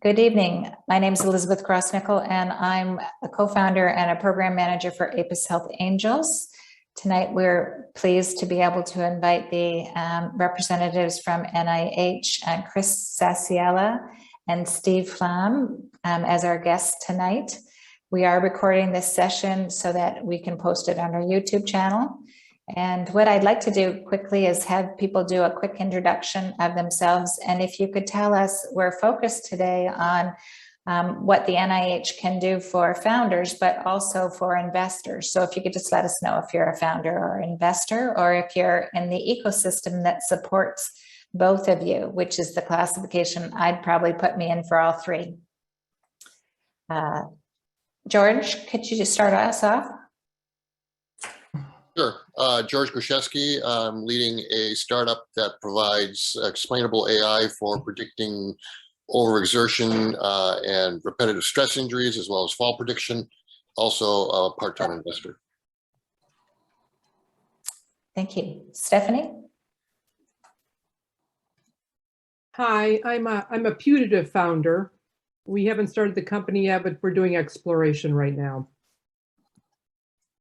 Good evening. My name is Elizabeth Grossnickel, and I'm a co-founder and a program manager for APIS Health Angels. Tonight, we're pleased to be able to invite the representatives from NIH, Chris Sasiela and Steve Flam, as our guests tonight. We are recording this session so that we can post it on our YouTube channel. And what I'd like to do quickly is have people do a quick introduction of themselves. And if you could tell us, we're focused today on what the NIH can do for founders, but also for investors. So if you could just let us know if you're a founder or investor, or if you're in the ecosystem that supports both of you, which is the classification I'd probably put me in for all three. George, could you just start us off? Sure. George Gruszewski. I'm leading a startup that provides explainable AI for predicting overexertion and repetitive stress injuries, as well as fall prediction. Also a part-time investor. Thank you. Stephanie? Hi, I'm a putative founder. We haven't started the company yet, but we're doing exploration right now.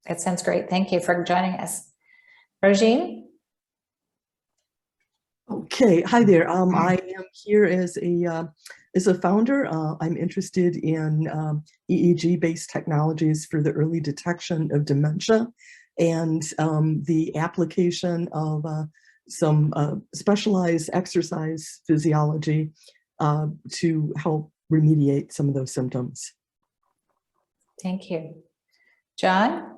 That sounds great. Thank you for joining us. Rogine? Okay, hi there. I am here as a founder. I'm interested in EEG-based technologies for the early detection of dementia and the application of some specialized exercise physiology to help remediate some of those symptoms. Thank you. John?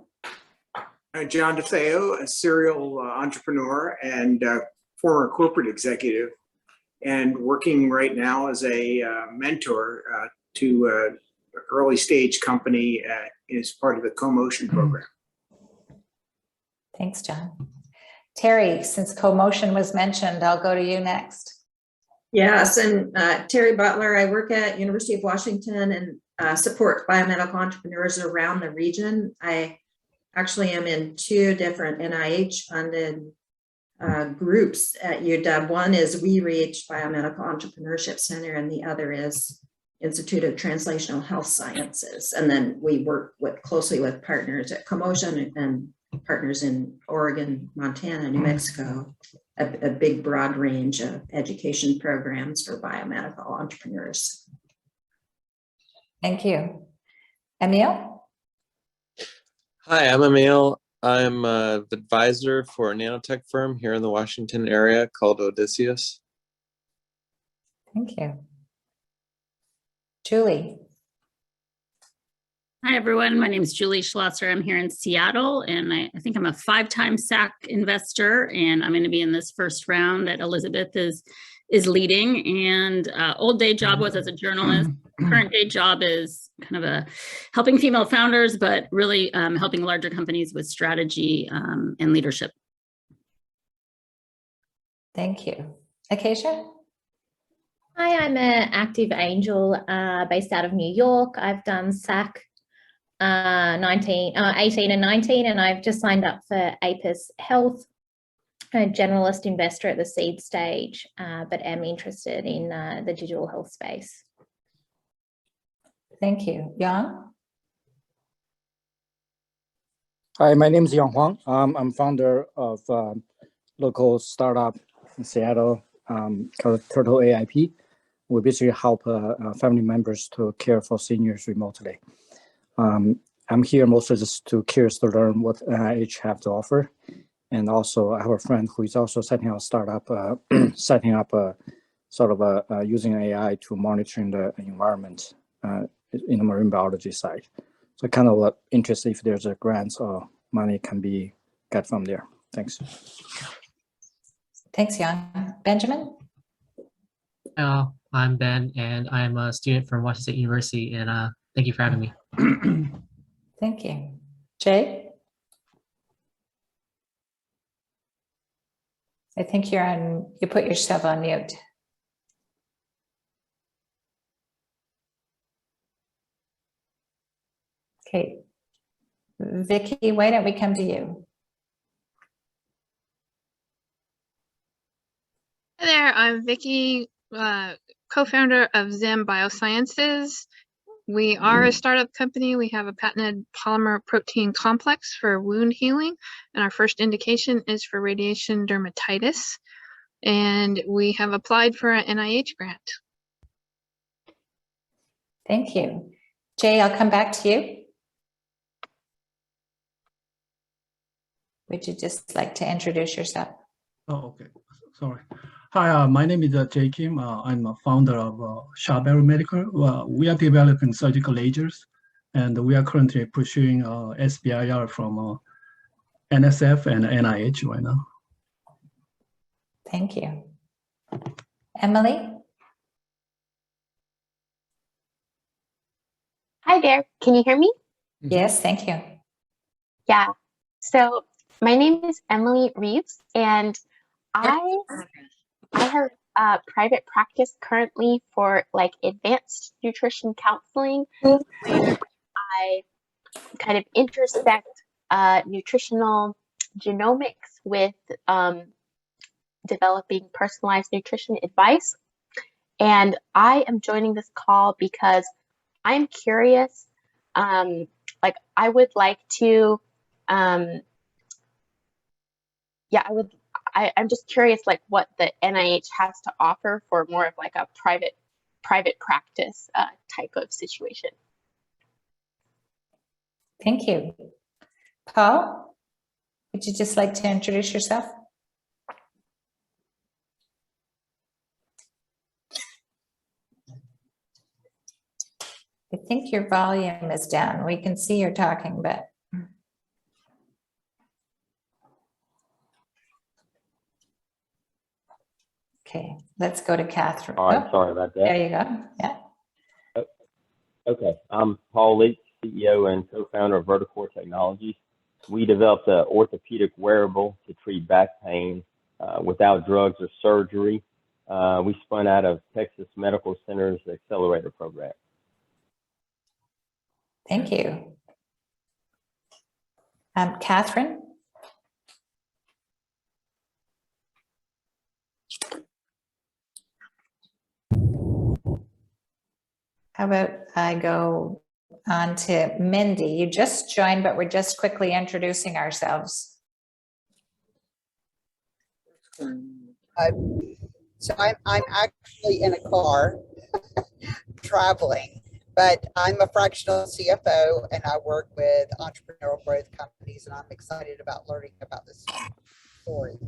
John DeFeo, a serial entrepreneur and former corporate executive, and working right now as a mentor to an early stage company as part of the CoMotion program. Thanks, John. Terry, since CoMotion was mentioned, I'll go to you next. Yes, and Terry Butler, I work at University of Washington and support biomedical entrepreneurs around the region. I actually am in two different NIH funded groups at UW. One is We Reach Biomedical Entrepreneurship Center, and the other is Institute of Translational Health Sciences. And then we work closely with partners at CoMotion and partners in Oregon, Montana, New Mexico, a big broad range of education programs for biomedical entrepreneurs. Thank you. Emil? Hi, I'm Emil. I'm the advisor for a nanotech firm here in the Washington area called Odysseus. Thank you. Julie? Hi, everyone. My name is Julie Schlosser. I'm here in Seattle, and I think I'm a 5-time SAC investor, and I'm going to be in this first round that Elizabeth is leading. And old day job was as a journalist. Current day job is kind of helping female founders, but really helping larger companies with strategy and leadership. Thank you. Acacia? Hi, I'm an active angel based out of New York. I've done SAC 18 and 19, and I've just signed up for APIS Health, a generalist investor at the seed stage, but am interested in the digital health space. Thank you. Yang? Hi, my name is Yang Huang. I'm founder of a local startup in Seattle called Turtle AIP. We basically help family members to care for seniors remotely. I'm here mostly just curious to learn what NIH have to offer. And also I have a friend who is also setting up a startup, setting up using AI to monitoring the environment in the marine biology side. So kind of interested if there's a grants or money can be got from there. Thanks. Thanks, Yang. Benjamin? I'm Ben, and I'm a student from Washington State University, and thank you for having me. Thank you. Jay? I think you put yourself on mute. Okay. Vicky, why don't we come to you? Hi there, I'm Vicky co-founder of Zim Biosciences. We are a startup company. We have a patented polymer protein complex for wound healing, and our first indication is for radiation dermatitis. And we have applied for an NIH grant. Thank you. Jay, I'll come back to you. Would you just like to introduce yourself? Oh, okay. Sorry. Hi, my name is Jay Kim. I'm a founder of Sharp Medical. We are developing surgical lasers, and we are currently pursuing SBIR from NSF and NIH right now. Thank you. Emily? Hi there. Can you hear me? Yes, thank you. Yeah. So my name is Emily Reeves, and I have a private practice currently for like advanced nutrition counseling, where I kind of intersect nutritional genomics with developing personalized nutrition advice. And I am joining this call because I'm curious, like I would like to, I'm just curious like what the NIH has to offer for more of like a private practice type of situation. Thank you. Paul, would you just like to introduce yourself? I think your volume is down. We can see you're talking, but. Okay, let's go to Catherine. All right, sorry about that. There you go, yeah. Okay, I'm Paul Leach, CEO and co-founder of Verticore Technologies. We developed an orthopedic wearable to treat back pain without drugs or surgery. We spun out of Texas Medical Center's Accelerator Program. Thank you. Catherine? How about I go on to Mindy? You just joined, but we're just quickly introducing ourselves. So I'm actually in a car traveling, but I'm a fractional CFO and I work with entrepreneurial growth companies, and I'm excited about learning about this story.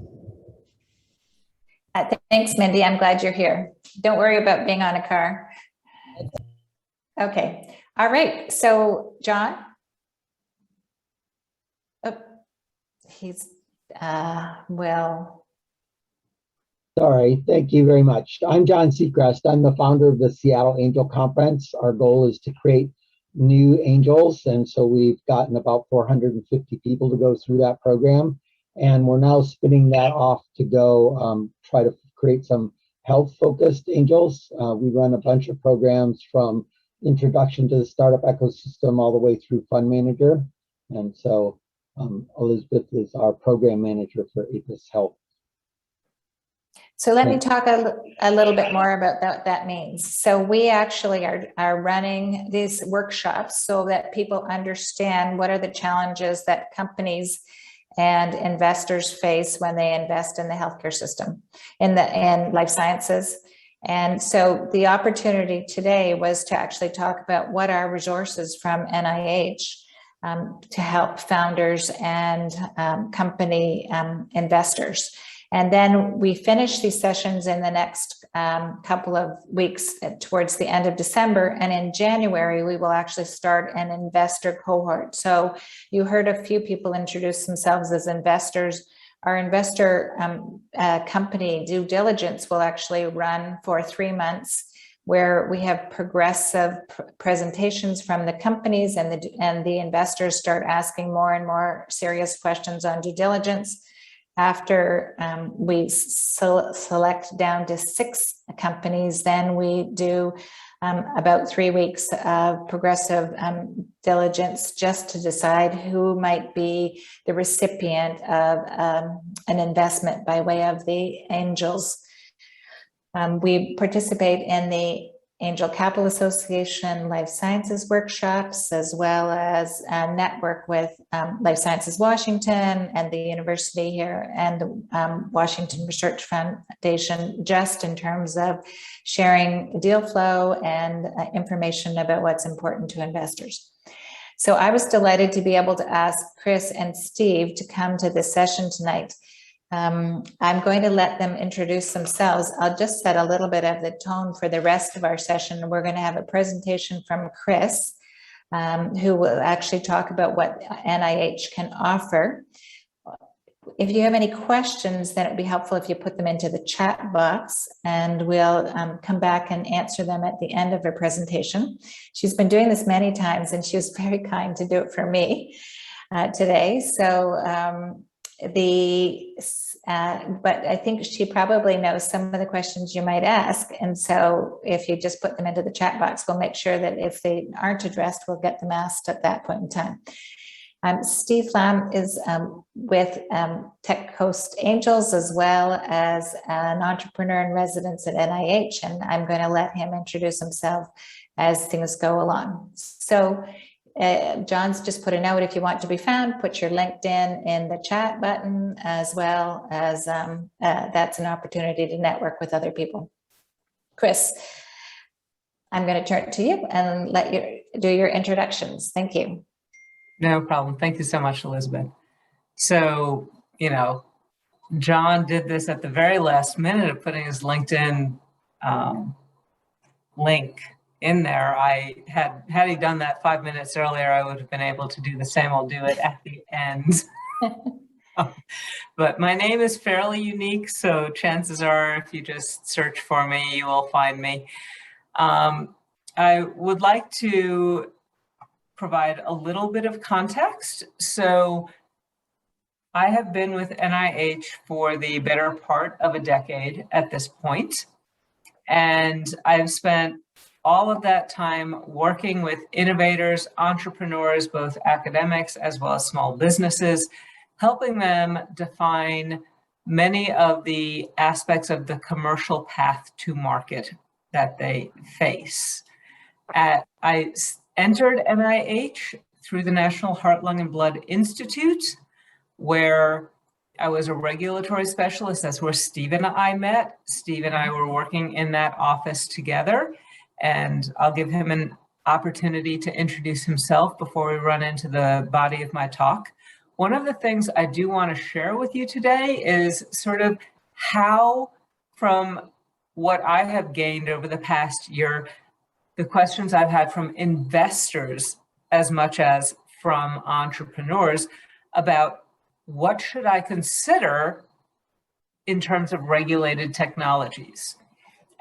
Thanks, Mindy. I'm glad you're here. Don't worry about being on a car. Okay. All right. So, John? Oh, he's, well. Sorry, thank you very much. I'm John Seacrest. I'm the founder of the Seattle Angel Conference. Our goal is to create new angels, and so we've gotten about 450 people to go through that program, and we're now spinning that off to go try to create some health-focused angels. We run a bunch of programs from introduction to the startup ecosystem all the way through fund manager, and so Elizabeth is our program manager for APIS Health. So let me talk a little bit more about what that means. So we actually are running these workshops so that people understand what are the challenges that companies and investors face when they invest in the healthcare system, in life sciences. And so the opportunity today was to actually talk about what are resources from NIH to help founders and company investors. And then we finish these sessions in the next couple of weeks towards the end of December. And in January, we will actually start an investor cohort. So you heard a few people introduce themselves as investors. Our investor company due diligence will actually run for 3 months, where we have progressive presentations from the companies, and the investors start asking more and more serious questions on due diligence. After we select down to 6 companies, then we do about 3 weeks of progressive diligence just to decide who might be the recipient of an investment by way of the angels. We participate in the Angel Capital Association Life Sciences workshops, as well as network with Life Sciences Washington and the university here and the Washington Research Foundation, just in terms of sharing deal flow and information about what's important to investors. So I was delighted to be able to ask Chris and Steve to come to this session tonight. I'm going to let them introduce themselves. I'll just set a little bit of the tone for the rest of our session. We're going to have a presentation from Chris, who will actually talk about what NIH can offer. If you have any questions, then it'd be helpful if you put them into the chat box, and we'll come back and answer them at the end of her presentation. She's been doing this many times, and she was very kind to do it for me today. So but I think she probably knows some of the questions you might ask. And so if you just put them into the chat box, we'll make sure that if they aren't addressed, we'll get them asked at that point in time. Steve Flam is with Tech Coast Angels, as well as an entrepreneur in residence at NIH. And I'm going to let him introduce himself as things go along. So John's just put a note: if you want to be found, put your LinkedIn in the chat button, as well as that's an opportunity to network with other people. Chris, I'm going to turn it to you and let you do your introductions. Thank you. No problem. Thank you so much, Elizabeth. So, you know, John did this at the very last minute of putting his LinkedIn link in there. Had he done that 5 minutes earlier, I would have been able to do the same. I'll do it at the end. But my name is fairly unique, so chances are if you just search for me, you will find me. I would like to provide a little bit of context. So I have been with NIH for the better part of a decade at this point, and I've spent all of that time working with innovators, entrepreneurs, both academics as well as small businesses, helping them define many of the aspects of the commercial path to market that they face. I entered NIH through the National Heart, Lung, and Blood Institute, where I was a regulatory specialist. That's where Steve and I met. Steve and I were working in that office together, and I'll give him an opportunity to introduce himself before we run into the body of my talk. One of the things I do want to share with you today is sort of how, from what I have gained over the past year, the questions I've had from investors as much as from entrepreneurs about what should I consider in terms of regulated technologies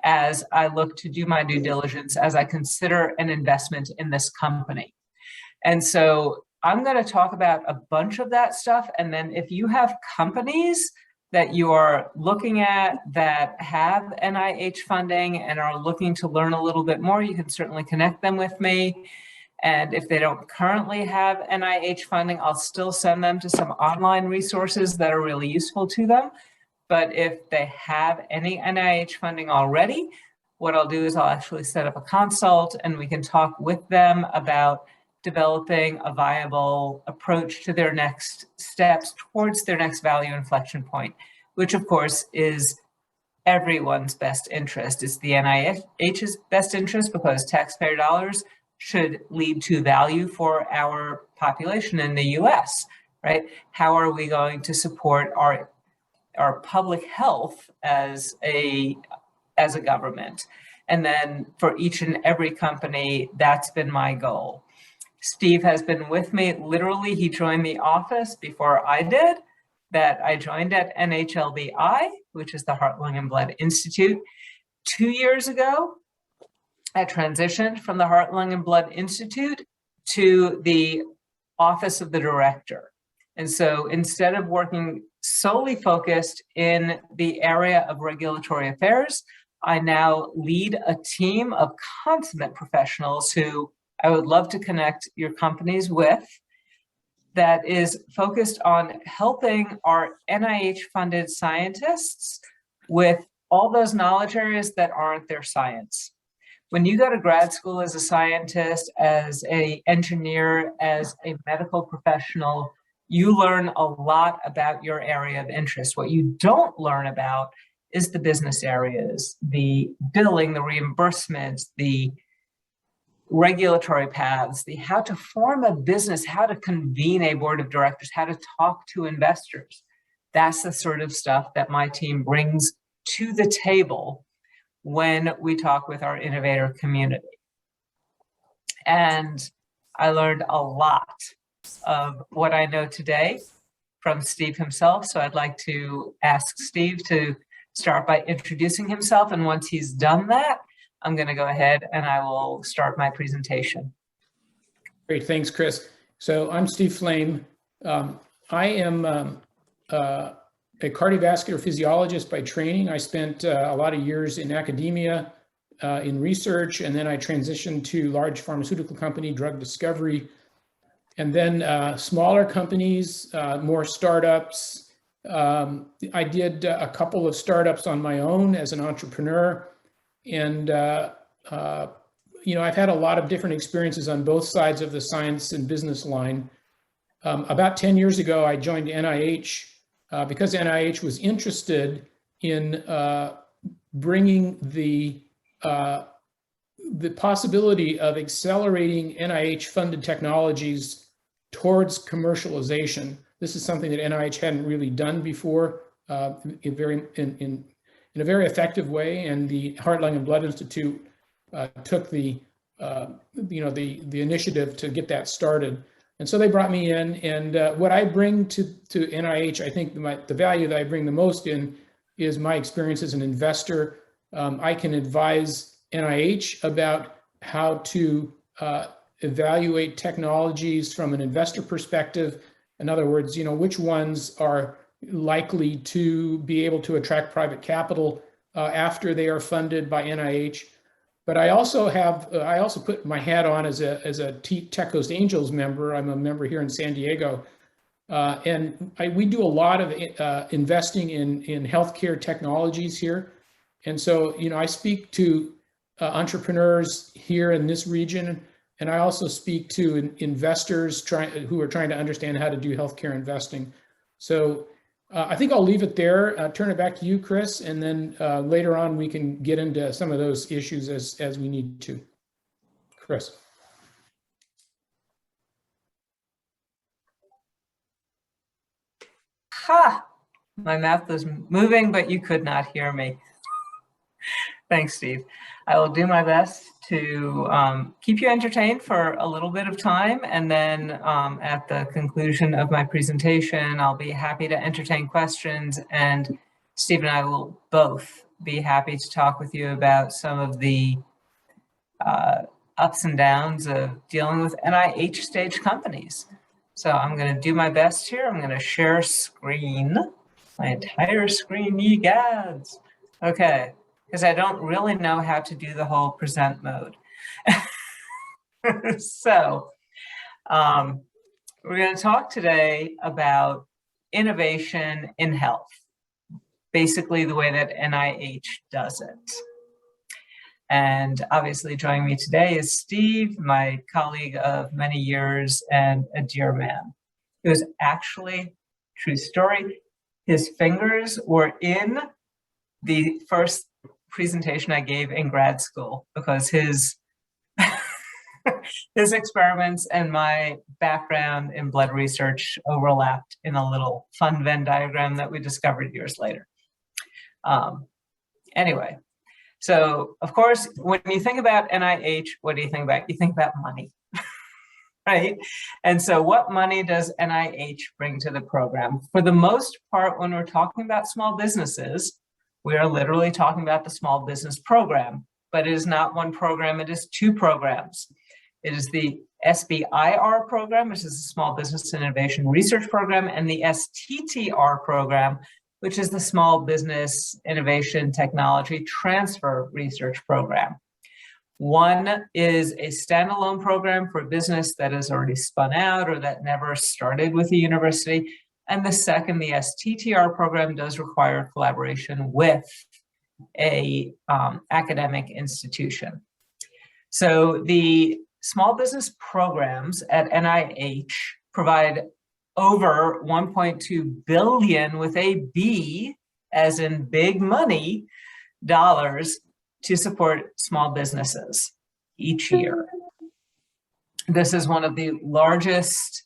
as I look to do my due diligence, as I consider an investment in this company. And so I'm going to talk about a bunch of that stuff. And then if you have companies that you are looking at that have NIH funding and are looking to learn a little bit more, you can certainly connect them with me. And if they don't currently have NIH funding, I'll still send them to some online resources that are really useful to them. But if they have any NIH funding already, what I'll do is I'll actually set up a consult and we can talk with them about developing a viable approach to their next steps towards their next value inflection point, which of course is everyone's best interest. It's the NIH's best interest because taxpayer dollars should lead to value for our population in the US, right? How are we going to support our public health as a government? And then for each and every company, that's been my goal. Steve has been with me. Literally, he joined the office before I did, that I joined at NHLBI, which is the Heart, Lung, and Blood Institute. 2 years ago, I transitioned from the Heart, Lung, and Blood Institute to the Office of the Director. And so instead of working solely focused in the area of regulatory affairs, I now lead a team of consummate professionals who I would love to connect your companies with, that is focused on helping our NIH-funded scientists with all those knowledge areas that aren't their science. When you go to grad school as a scientist, as an engineer, as a medical professional, you learn a lot about your area of interest. What you don't learn about is the business areas, the billing, the reimbursements, the regulatory paths, the how to form a business, how to convene a board of directors, how to talk to investors. That's the sort of stuff that my team brings to the table when we talk with our innovator community. And I learned a lot of what I know today from Steve himself. So I'd like to ask Steve to start by introducing himself. And once he's done that, I'm going to go ahead and I will start my presentation. Great, thanks, Chris. So I'm Steve Flame. I am a cardiovascular physiologist by training. I spent a lot of years in academia, in research, and then I transitioned to large pharmaceutical company, drug discovery, and then smaller companies, more startups. I did a couple of startups on my own as an entrepreneur. And, you know, I've had a lot of different experiences on both sides of the science and business line. About 10 years ago, I joined NIH because NIH was interested in bringing the possibility of accelerating NIH-funded technologies towards commercialization. This is something that NIH hadn't really done before in a very effective way, and the Heart, Lung, and Blood Institute took the initiative to get that started. And so they brought me in, and what I bring to NIH, I think the value that I bring the most in is my experience as an investor. I can advise NIH about how to evaluate technologies from an investor perspective. In other words, you know, which ones are likely to be able to attract private capital after they are funded by NIH. But I also put my hat on as a Tech Coast Angels member. I'm a member here in San Diego. And we do a lot of investing in healthcare technologies here. And so, you know, I speak to entrepreneurs here in this region, and I also speak to investors who are trying to understand how to do healthcare investing. So I think I'll leave it there, turn it back to you, Chris, and then later on we can get into some of those issues as we need to. Chris. Ha! My mouth was moving, but you could not hear me. Thanks, Steve. I will do my best to keep you entertained for a little bit of time, and then at the conclusion of my presentation, I'll be happy to entertain questions, and Steve and I will both be happy to talk with you about some of the ups and downs of dealing with NIH stage companies. So I'm going to do my best here. I'm going to share screen, my entire screen, ye gads. Okay. Because I don't really know how to do the whole present mode. So we're going to talk today about innovation in health, basically the way that NIH does it. And obviously joining me today is Steve, my colleague of many years and a dear man. It was actually, true story, his fingers were in the first presentation I gave in grad school because his experiments and my background in blood research overlapped in a little fun Venn diagram that we discovered years later. Anyway, so of course, when you think about NIH, what do you think about? You think about money, right? And so what money does NIH bring to the program? For the most part, when we're talking about small businesses, we are literally talking about the small business program, but it is not one program, it is two programs. It is the SBIR program, which is the Small Business Innovation Research Program, and the STTR program, which is the Small Business Innovation Technology Transfer Research Program. One is a standalone program for a business that has already spun out or that never started with a university. And the second, the STTR program, does require collaboration with a academic institution. So the small business programs at NIH provide over 1.2 billion with a B, as in big money, dollars to support small businesses each year. This is one of the largest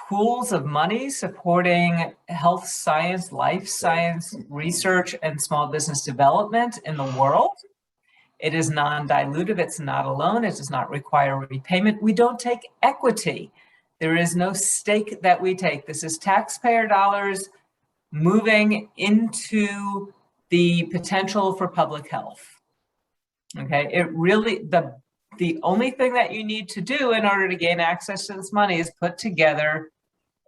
pools of money supporting health science, life science research, and small business development in the world. It is non-dilutive, it's not a loan, it does not require repayment. We don't take equity. There is no stake that we take. This is taxpayer dollars moving into the potential for public health. Okay, it really, the only thing that you need to do in order to gain access to this money is put together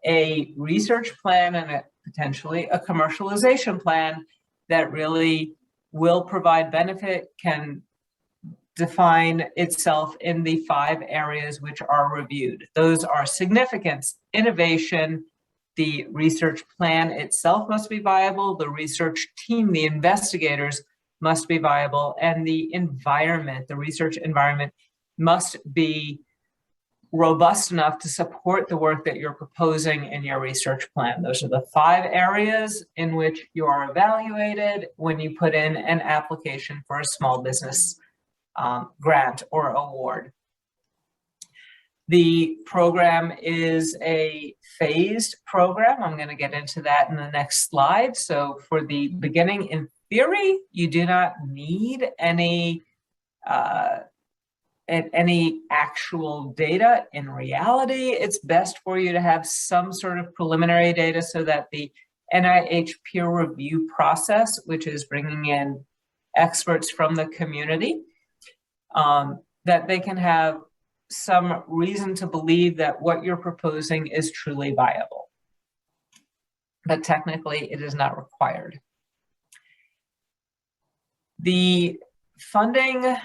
a research plan and potentially a commercialization plan that really will provide benefit, can define itself in the 5 areas which are reviewed. Those are significance, innovation, the research plan itself must be viable, the research team, the investigators must be viable, and the environment, the research environment must be robust enough to support the work that you're proposing in your research plan. Those are the 5 areas in which you are evaluated when you put in an application for a small business grant or award. The program is a phased program. I'm going to get into that in the next slide. So for the beginning, in theory, you do not need any actual data. In reality, it's best for you to have some sort of preliminary data so that the NIH peer review process, which is bringing in experts from the community, that they can have some reason to believe that what you're proposing is truly viable. But technically, it is not required. The funding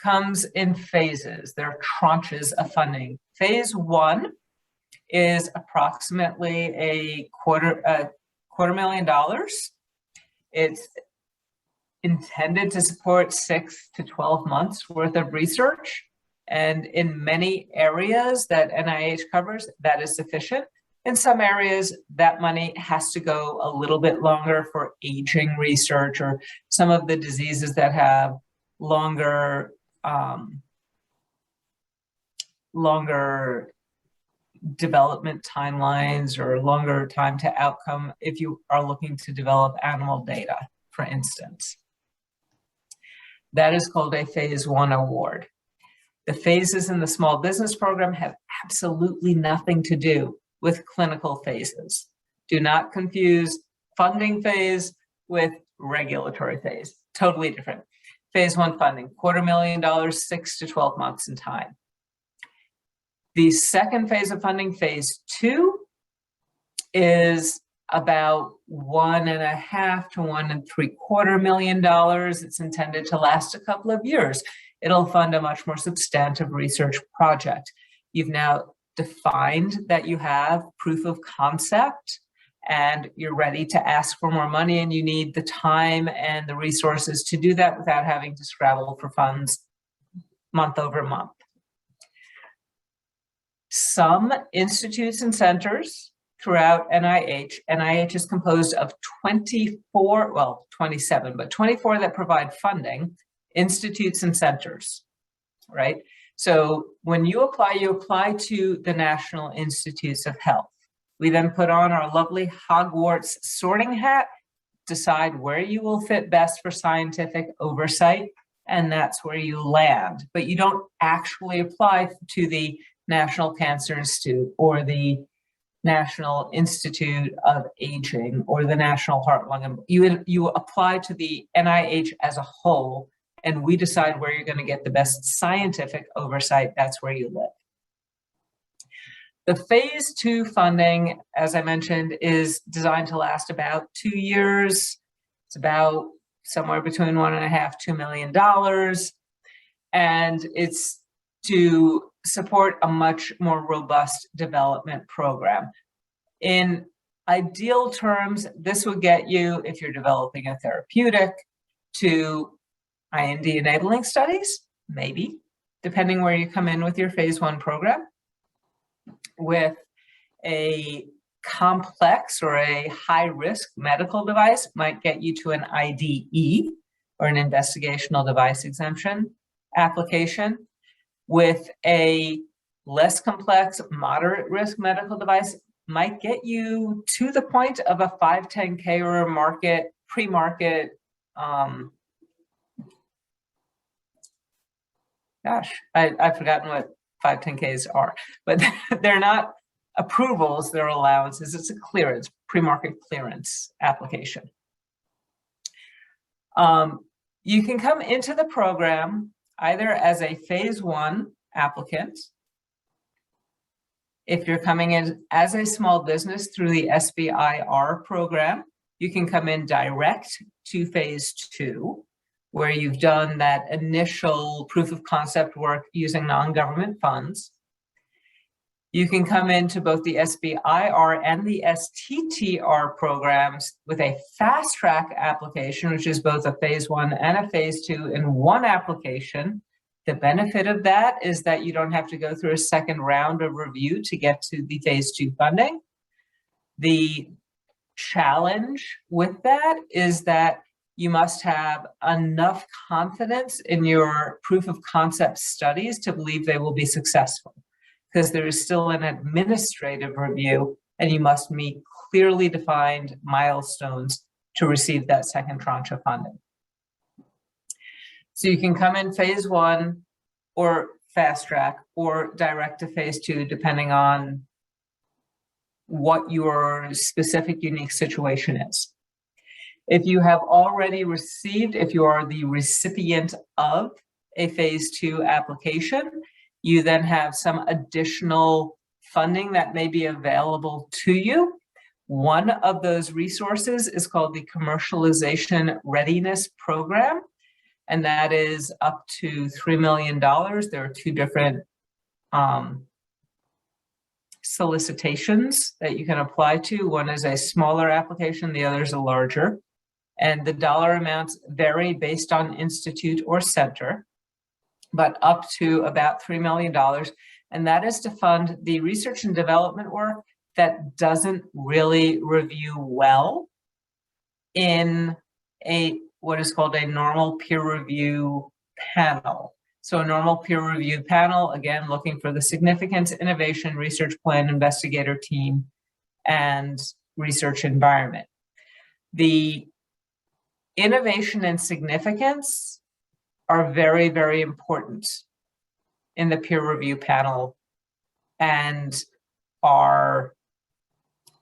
comes in phases. There are tranches of funding. Phase 1 is approximately a quarter million dollars. It's intended to support 6 to 12 months worth of research. And in many areas that NIH covers, that is sufficient. In some areas, that money has to go a little bit longer for aging research or some of the diseases that have longer development timelines or longer time to outcome if you are looking to develop animal data, for instance. That is called a phase 1 award. The phases in the small business program have absolutely nothing to do with clinical phases. Do not confuse funding phase with regulatory phase. Totally different. Phase 1 funding, $250,000, 6 to 12 months in time. The second phase of funding, phase 2, is about $1.5 to $1.75 million. It's intended to last a couple of years. It'll fund a much more substantive research project. You've now defined that you have proof of concept and you're ready to ask for more money, and you need the time and the resources to do that without having to scrabble for funds month over month. Some institutes and centers throughout NIH is composed of 24, well, 27, but 24 that provide funding, institutes and centers, right? So when you apply to the National Institutes of Health. We then put on our lovely Hogwarts sorting hat, decide where you will fit best for scientific oversight, and that's where you land. But you don't actually apply to the National Cancer Institute or the National Institute of Aging or the National Heart, Lung, and you apply to the NIH as a whole, and we decide where you're going to get the best scientific oversight. That's where you live. The phase 2 funding, as I mentioned, is designed to last about 2 years. It's about somewhere between $1.5 to $2 million. And it's to support a much more robust development program. In ideal terms, this would get you, if you're developing a therapeutic, to IND enabling studies, maybe, depending where you come in with your phase 1 program. With a complex or a high-risk medical device, might get you to an IDE, or an investigational device exemption application. With a less complex, moderate risk medical device, might get you to the point of a 510K or a pre-market, I've forgotten what 510Ks are, but they're not approvals, they're allowances. It's a clearance, pre-market clearance application. You can come into the program either as a phase 1 applicant. If you're coming in as a small business through the SBIR program, you can come in direct to phase 2, where you've done that initial proof of concept work using non-government funds. You can come into both the SBIR and the STTR programs with a fast track application, which is both a phase 1 and a phase 2 in one application. The benefit of that is that you don't have to go through a second round of review to get to the phase 2 funding. The challenge with that is that you must have enough confidence in your proof of concept studies to believe they will be successful, because there is still an administrative review and you must meet clearly defined milestones to receive that second tranche of funding. So you can come in phase 1 or fast track or direct to phase 2, depending on what your specific unique situation is. If you have already received, if you are the recipient of a phase 2 application, you then have some additional funding that may be available to you. One of those resources is called the Commercialization Readiness Program, and that is up to $3 million. There are 2 different solicitations that you can apply to. One is a smaller application, the other is a larger. And the dollar amounts vary based on institute or center, but up to about $3 million. And that is to fund the research and development work that doesn't really review well in what is called a normal peer review panel. So a normal peer review panel, again, looking for the significance, innovation, research plan, investigator team, and research environment. The innovation and significance are very, very important in the peer review panel and are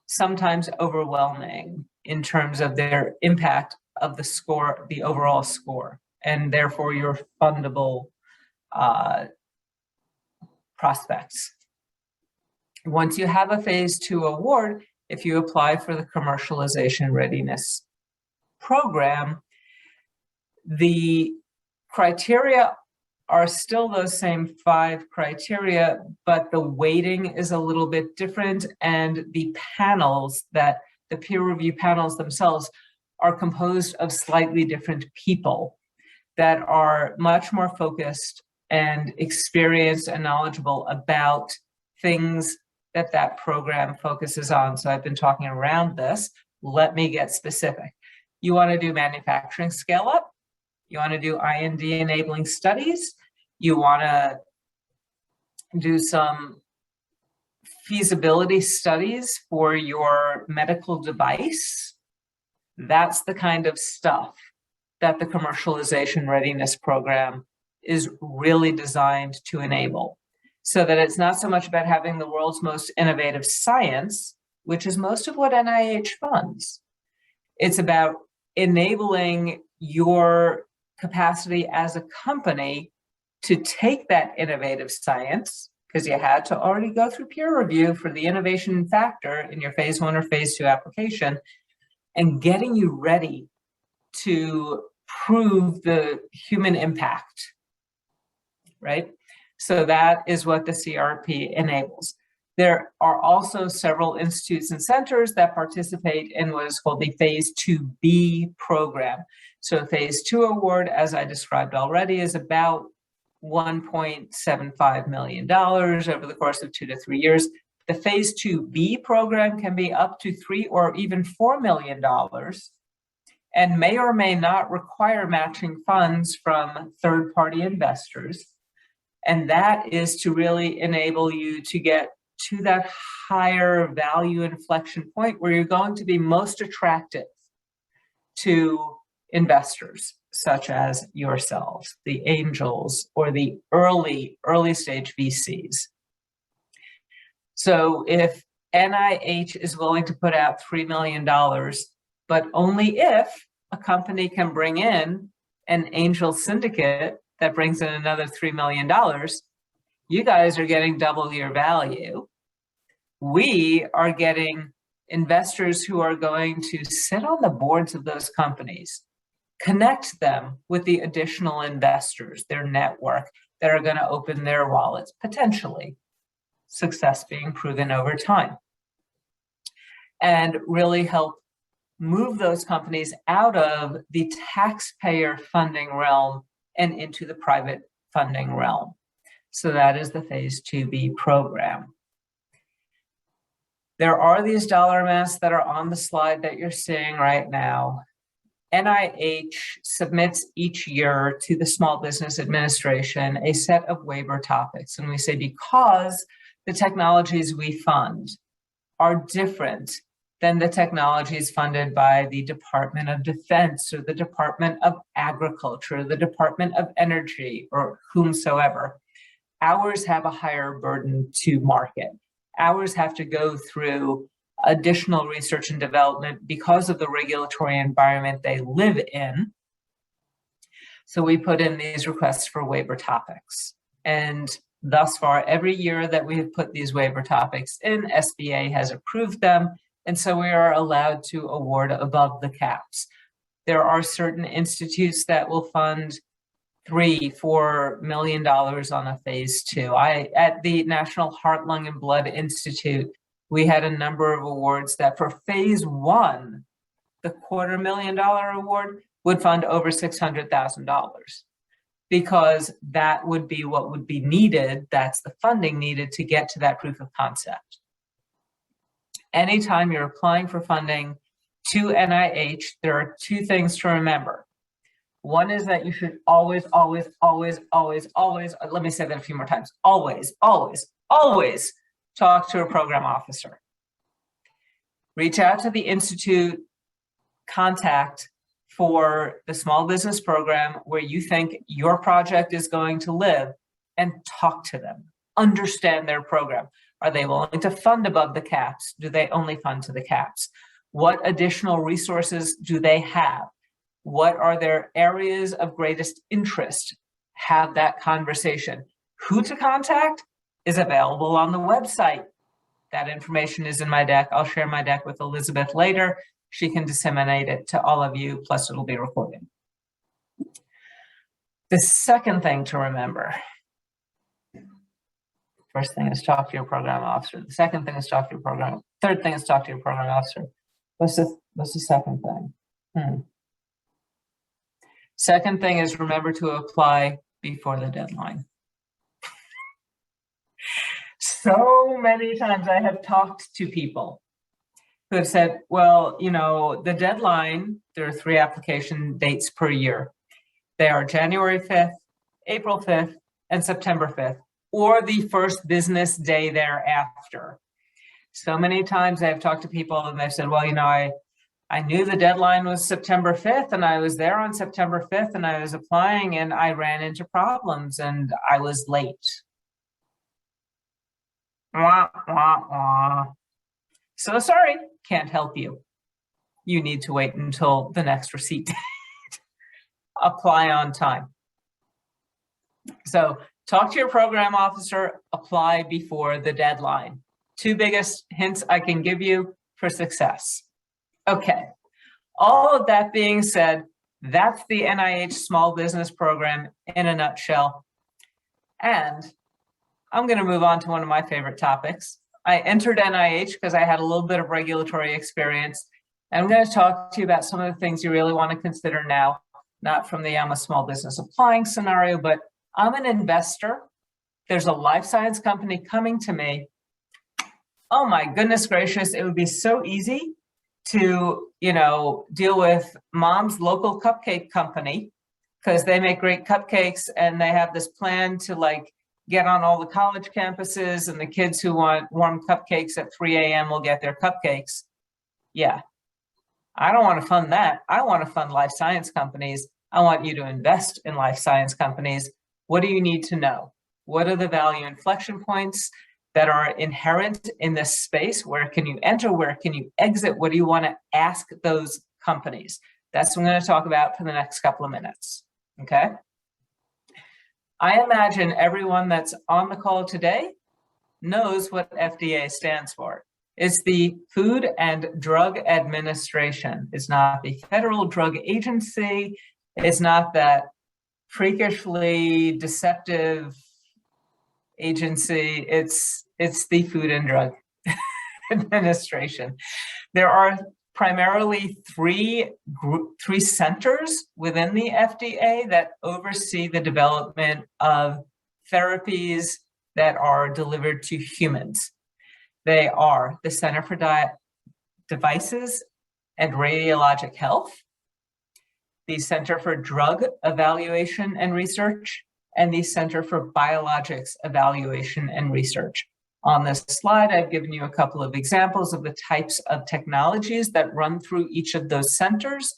sometimes overwhelming in terms of their impact of the score, the overall score, and therefore your fundable prospects. Once you have a phase 2 award, if you apply for the Commercialization Readiness Program, the criteria are still those same 5 criteria, but the weighting is a little bit different, and the panels, that the peer review panels themselves, are composed of slightly different people that are much more focused and experienced and knowledgeable about things that that program focuses on. So I've been talking around this. Let me get specific. You want to do manufacturing scale up. You want to do IND enabling studies. You want to do some feasibility studies for your medical device. That's the kind of stuff that the Commercialization Readiness Program is really designed to enable. So that it's not so much about having the world's most innovative science, which is most of what NIH funds. It's about enabling your capacity as a company to take that innovative science, because you had to already go through peer review for the innovation factor in your phase 1 or phase 2 application, and getting you ready to prove the human impact, right? So that is what the CRP enables. There are also several institutes and centers that participate in what is called the phase 2B program. So a phase 2 award, as I described already, is about $1.75 million over the course of 2 to 3 years. The phase 2B program can be up to $3 or even $4 million and may or may not require matching funds from third-party investors. And that is to really enable you to get to that higher value inflection point where you're going to be most attractive to investors, such as yourselves, the angels, or the early stage VCs. So if NIH is willing to put out $3 million, but only if a company can bring in an angel syndicate that brings in another $3 million, you guys are getting double your value. We are getting investors who are going to sit on the boards of those companies, connect them with the additional investors, their network, that are going to open their wallets, potentially, success being proven over time, and really help move those companies out of the taxpayer funding realm and into the private funding realm. So that is the phase 2B program. There are these dollar amounts that are on the slide that you're seeing right now. NIH submits each year to the Small Business Administration a set of waiver topics. And we say, because the technologies we fund are different than the technologies funded by the Department of Defense or the Department of Agriculture, the Department of Energy, or whomsoever, ours have a higher burden to market. Ours have to go through additional research and development because of the regulatory environment they live in. So we put in these requests for waiver topics. And thus far, every year that we have put these waiver topics in, SBA has approved them. And so we are allowed to award above the caps. There are certain institutes that will fund $3-4 million on a phase 2. At the National Heart, Lung, and Blood Institute, we had a number of awards that for phase 1, the $250,000 award would fund over $600,000, because that would be what would be needed. That's the funding needed to get to that proof of concept. Anytime you're applying for funding to NIH, there are 2 things to remember. One is that you should always, let me say that a few more times, always talk to a program officer. Reach out to the institute contact for the small business program where you think your project is going to live, and talk to them, understand their program. Are they willing to fund above the caps? Do they only fund to the caps? What additional resources do they have? What are their areas of greatest interest? Have that conversation. Who to contact is available on the website. That information is in my deck. I'll share my deck with Elizabeth later. She can disseminate it to all of you, plus it'll be recorded. The second thing to remember, first thing is talk to your program officer. The second thing is talk to your program. Third thing is talk to your program officer. What's the second thing? Second thing is remember to apply before the deadline. So many times I have talked to people who have said, well, you know, the deadline, there are 3 application dates per year. They are January 5th, April 5th, and September 5th, or the first business day thereafter. So many times I've talked to people and they've said, well, you know, I knew the deadline was September 5th and I was there on September 5th and I was applying and I ran into problems and I was late. Wah, wah, wah. So sorry, can't help you. You need to wait until the next receipt date. Apply on time. So talk to your program officer, apply before the deadline. 2 biggest hints I can give you for success. Okay, all of that being said, that's the NIH Small Business Program in a nutshell. And I'm going to move on to one of my favorite topics. I entered NIH because I had a little bit of regulatory experience. And I'm going to talk to you about some of the things you really want to consider now not from the I'm a small business applying scenario, but I'm an investor. There's a life science company coming to me. Oh my goodness gracious, it would be so easy to, deal with mom's local cupcake company because they make great cupcakes and they have this plan to get on all the college campuses, and the kids who want warm cupcakes at 3 a.m. will get their cupcakes. Yeah, I don't want to fund that. I want to fund life science companies. I want you to invest in life science companies. What do you need to know? What are the value inflection points that are inherent in this space? Where can you enter? Where can you exit? What do you want to ask those companies? That's what I'm going to talk about for the next couple of minutes, okay? I imagine everyone that's on the call today knows what FDA stands for. It's the Food and Drug Administration. It's not the Federal Drug Agency. It's not that freakishly deceptive agency. It's the Food and Drug Administration. There are primarily three centers within the FDA that oversee the development of therapies that are delivered to humans. They are the Center for Devices and Radiologic Health, the Center for Drug Evaluation and Research, and the Center for Biologics Evaluation and Research. On this slide, I've given you a couple of examples of the types of technologies that run through each of those centers.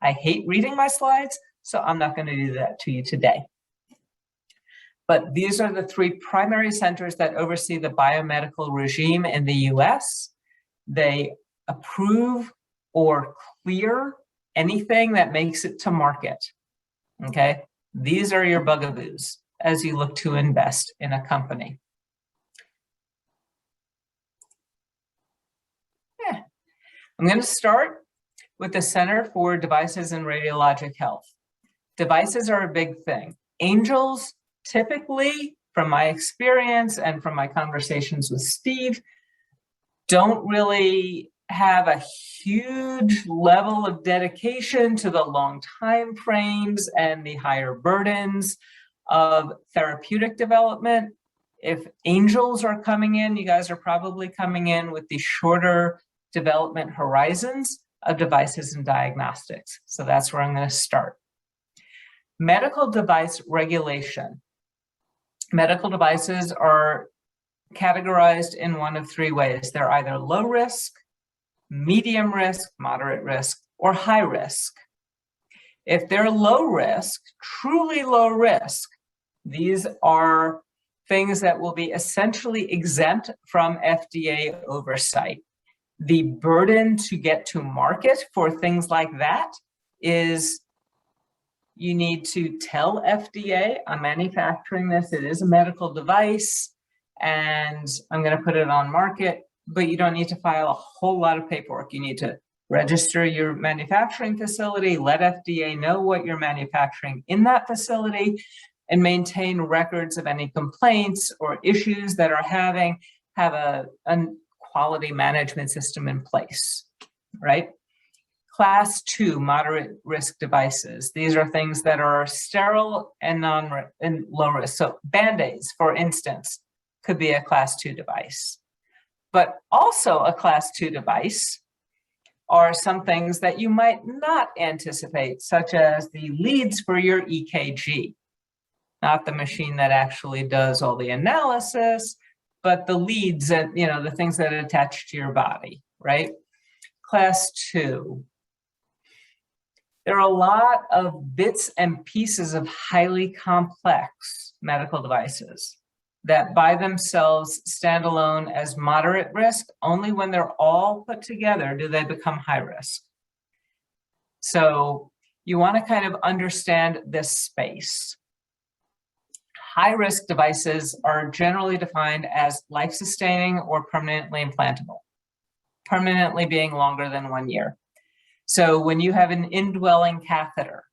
I hate reading my slides, so I'm not going to do that to you today. But these are the three primary centers that oversee the biomedical regime in the US. They approve or clear anything that makes it to market, okay? These are your bugaboos as you look to invest in a company. I'm going to start with the Center for Devices and Radiologic Health. Devices are a big thing. Angels, typically, from my experience and from my conversations with Steve, don't really have a huge level of dedication to the long time frames and the higher burdens of therapeutic development. If angels are coming in, you guys are probably coming in with the shorter development horizons of devices and diagnostics. So that's where I'm going to start. Medical device regulation. Medical devices are categorized in one of three ways. They're either low risk, medium risk, moderate risk, or high risk. If they're low risk, truly low risk, these are things that will be essentially exempt from FDA oversight. The burden to get to market for things like that is you need to tell FDA, I'm manufacturing this, it is a medical device, and I'm going to put it on market, but you don't need to file a whole lot of paperwork. You need to register your manufacturing facility, let FDA know what you're manufacturing in that facility, and maintain records of any complaints or issues that are having, have a quality management system in place, right? Class 2 moderate risk devices. These are things that are sterile and low risk. So Band-Aids, for instance, could be a Class 2 device. But also a Class 2 device are some things that you might not anticipate, such as the leads for your EKG. Not the machine that actually does all the analysis, but the leads that, the things that attach to your body, right? Class 2. There are a lot of bits and pieces of highly complex medical devices that by themselves stand alone as moderate risk. Only when they're all put together do they become high risk. So you want to kind of understand this space. High-risk devices are generally defined as life-sustaining or permanently implantable, permanently being longer than 1 year. So when you have an indwelling catheter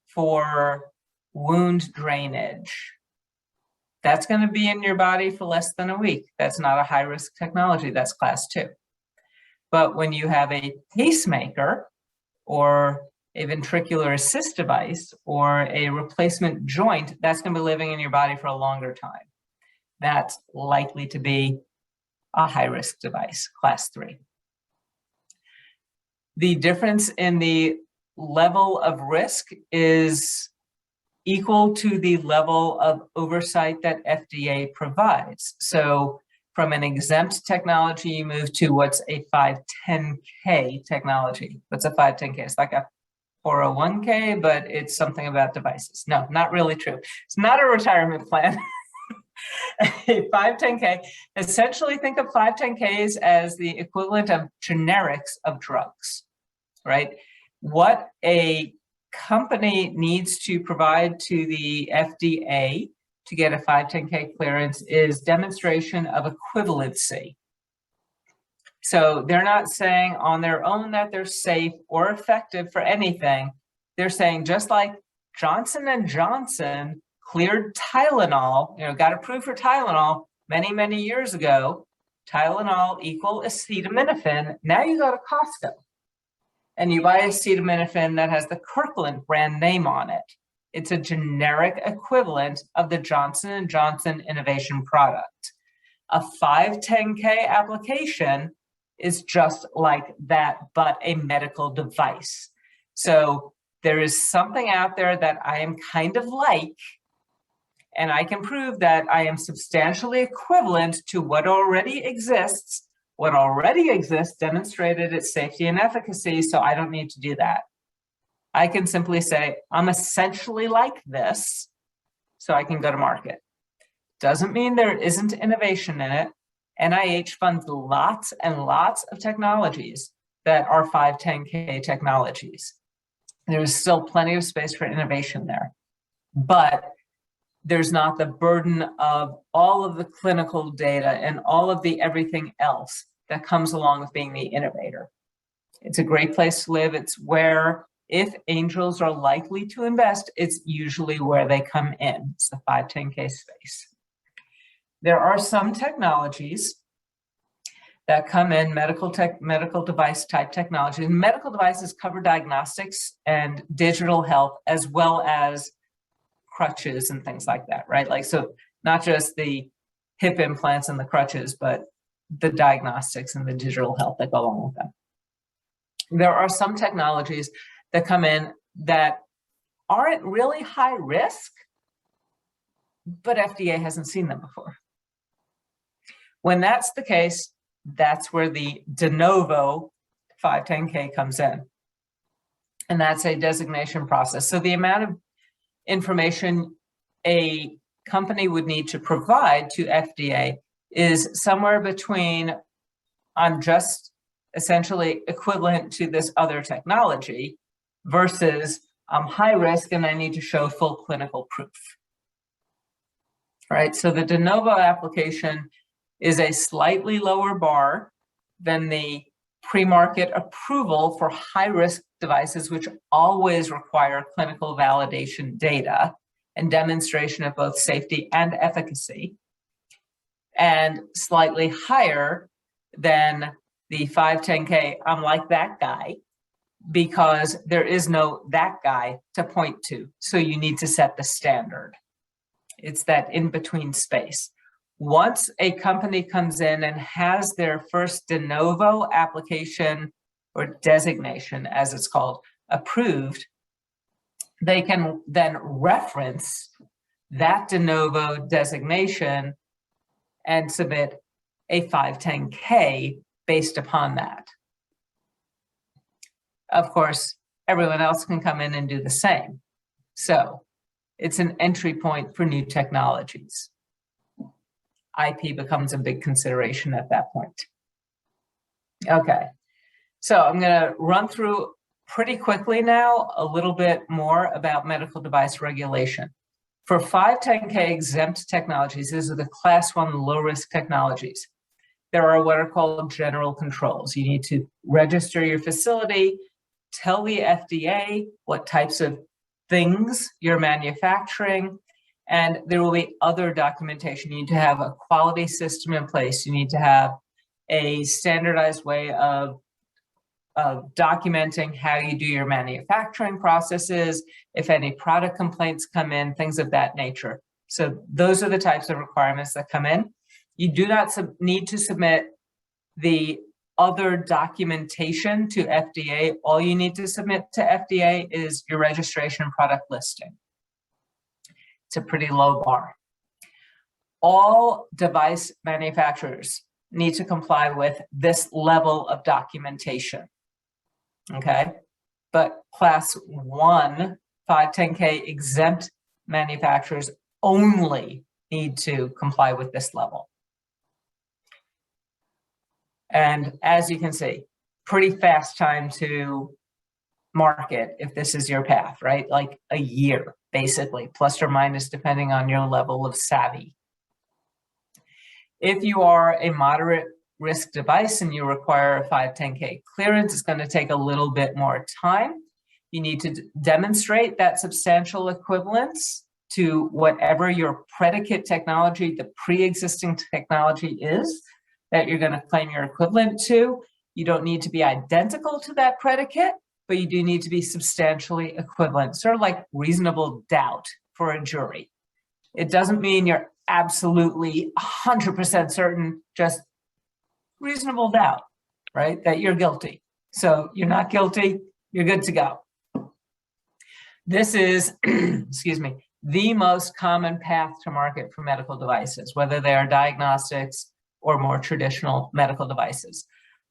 for wound drainage, that's going to be in your body for less than a week. That's not a high-risk technology, that's Class 2. But when you have a pacemaker or a ventricular assist device or a replacement joint, that's going to be living in your body for a longer time. That's likely to be a high-risk device, class 3. The difference in the level of risk is equal to the level of oversight that FDA provides. So from an exempt technology, you move to what's a 510K technology. What's a 510K? It's like a 401K, but it's something about devices. No, not really true. It's not a retirement plan. A 510K, essentially think of 510Ks as the equivalent of generics of drugs, right? What a company needs to provide to the FDA to get a 510K clearance is demonstration of equivalency. So they're not saying on their own that they're safe or effective for anything. They're saying just like Johnson & Johnson cleared Tylenol, got approved for Tylenol many, many years ago, Tylenol equal acetaminophen. Now you go to Costco and you buy acetaminophen that has the Kirkland brand name on it. It's a generic equivalent of the Johnson & Johnson innovation product. A 510K application is just like that, but a medical device. So there is something out there that I am kind of like, and I can prove that I am substantially equivalent to what already exists. What already exists demonstrated its safety and efficacy, so I don't need to do that. I can simply say, I'm essentially like this, so I can go to market. Doesn't mean there isn't innovation in it. NIH funds lots and lots of technologies that are 510K technologies. There's still plenty of space for innovation there, but there's not the burden of all of the clinical data and all of the everything else that comes along with being the innovator. It's a great place to live. It's where, if angels are likely to invest, it's usually where they come in. It's the 510K space. There are some technologies that come in, medical device type technology. And medical devices cover diagnostics and digital health, as well as crutches and things like that, right? Like, so not just the hip implants and the crutches, but the diagnostics and the digital health that go along with them. There are some technologies that come in that aren't really high risk, but FDA hasn't seen them before. When that's the case, that's where the de novo 510K comes in. And that's a designation process. So the amount of information a company would need to provide to FDA is somewhere between, I'm just essentially equivalent to this other technology, versus I'm high risk and I need to show full clinical proof. All right, so the de novo application is a slightly lower bar than the pre-market approval for high-risk devices, which always require clinical validation data and demonstration of both safety and efficacy, and slightly higher than the 510K, I'm like that guy, because there is no that guy to point to. So you need to set the standard. It's that in-between space. Once a company comes in and has their first de novo application or designation, as it's called, approved, they can then reference that de novo designation and submit a 510K based upon that. Of course, everyone else can come in and do the same. So it's an entry point for new technologies. IP becomes a big consideration at that point. Okay, so I'm gonna run through pretty quickly now a little bit more about medical device regulation. For 510K exempt technologies, these are the class 1 low-risk technologies. There are what are called general controls. You need to register your facility, tell the FDA what types of things you're manufacturing, and there will be other documentation. You need to have a quality system in place. You need to have a standardized way of documenting how you do your manufacturing processes, if any product complaints come in, things of that nature. So those are the types of requirements that come in. You do not need to submit the other documentation to FDA. All you need to submit to FDA is your registration and product listing. It's a pretty low bar. All device manufacturers need to comply with this level of documentation, okay? But class 1 510K exempt manufacturers only need to comply with this level. And as you can see, pretty fast time to market if this is your path, right? Like a year, basically, plus or minus, depending on your level of savvy. If you are a moderate risk device and you require a 510K clearance, it's going to take a little bit more time. You need to demonstrate that substantial equivalence to whatever your predicate technology, the pre-existing technology is that you're going to claim your equivalent to. You don't need to be identical to that predicate, but you do need to be substantially equivalent, sort of like reasonable doubt for a jury. It doesn't mean you're absolutely 100% certain, just reasonable doubt, right? That you're guilty. So you're not guilty, you're good to go. This is, excuse me, the most common path to market for medical devices, whether they are diagnostics or more traditional medical devices.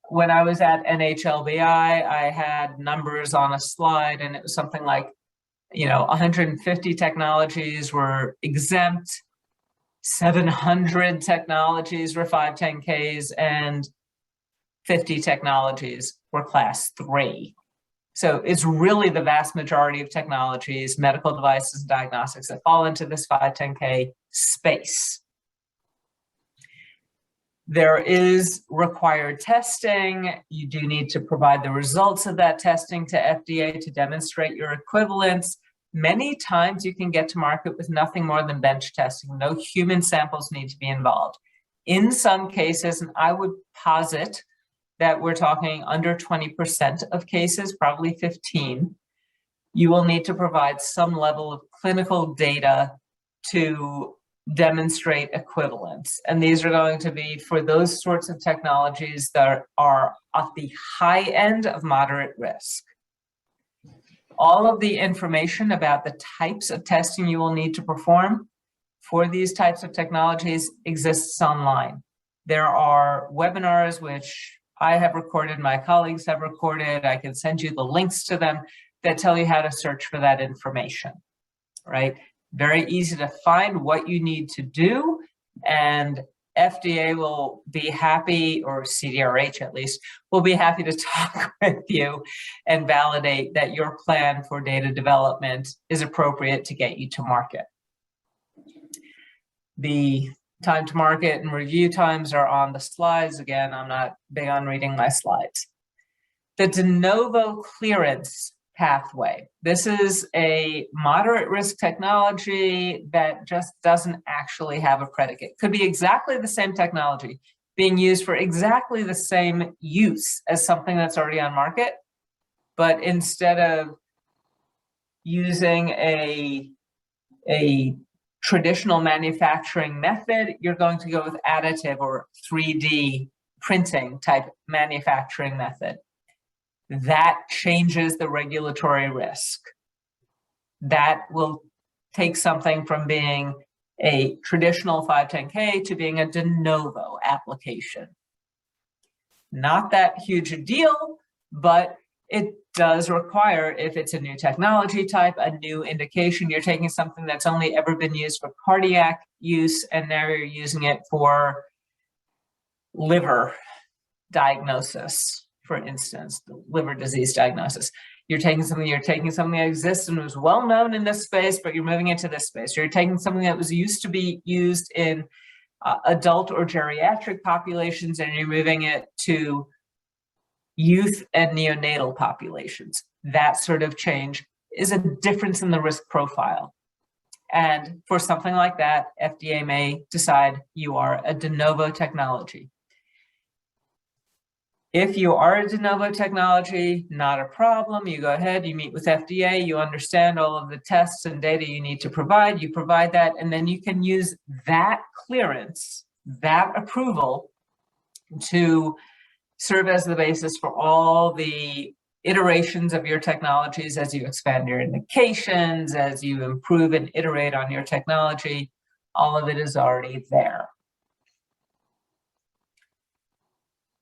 When I was at NHLBI, I had numbers on a slide, and it was something like, 150 technologies were exempt, 700 technologies were 510Ks, and 50 technologies were class 3. So it's really the vast majority of technologies, medical devices, and diagnostics that fall into this 510K space. There is required testing. You do need to provide the results of that testing to FDA to demonstrate your equivalence. Many times you can get to market with nothing more than bench testing. No human samples need to be involved. In some cases, and I would posit that we're talking under 20% of cases, probably 15, you will need to provide some level of clinical data to demonstrate equivalence. And these are going to be for those sorts of technologies that are at the high end of moderate risk. All of the information about the types of testing you will need to perform for these types of technologies exists online. There are webinars which I have recorded, my colleagues have recorded. I can send you the links to them that tell you how to search for that information, right? Very easy to find what you need to do, and FDA will be happy, or CDRH at least, will be happy to talk with you and validate that your plan for data development is appropriate to get you to market. The time to market and review times are on the slides. Again, I'm not big on reading my slides. The de novo clearance pathway. This is a moderate risk technology that just doesn't actually have a predicate. Could be exactly the same technology being used for exactly the same use as something that's already on market, but instead of using a traditional manufacturing method, you're going to go with additive or 3D printing type manufacturing method. That changes the regulatory risk. That will take something from being a traditional 510K to being a de novo application. Not that huge a deal, but it does require, if it's a new technology type, a new indication, you're taking something that's only ever been used for cardiac use, and now you're using it for liver diagnosis, for instance, the liver disease diagnosis. You're taking something that exists and was well known in this space, but you're moving into this space. You're taking something that was used to be used in adult or geriatric populations, and you're moving it to youth and neonatal populations. That sort of change is a difference in the risk profile. And for something like that, FDA may decide you are a de novo technology. If you are a de novo technology, not a problem. You go ahead, you meet with FDA, you understand all of the tests and data you need to provide, you provide that, and then you can use that clearance, that approval, to serve as the basis for all the iterations of your technologies as you expand your indications, as you improve and iterate on your technology. All of it is already there.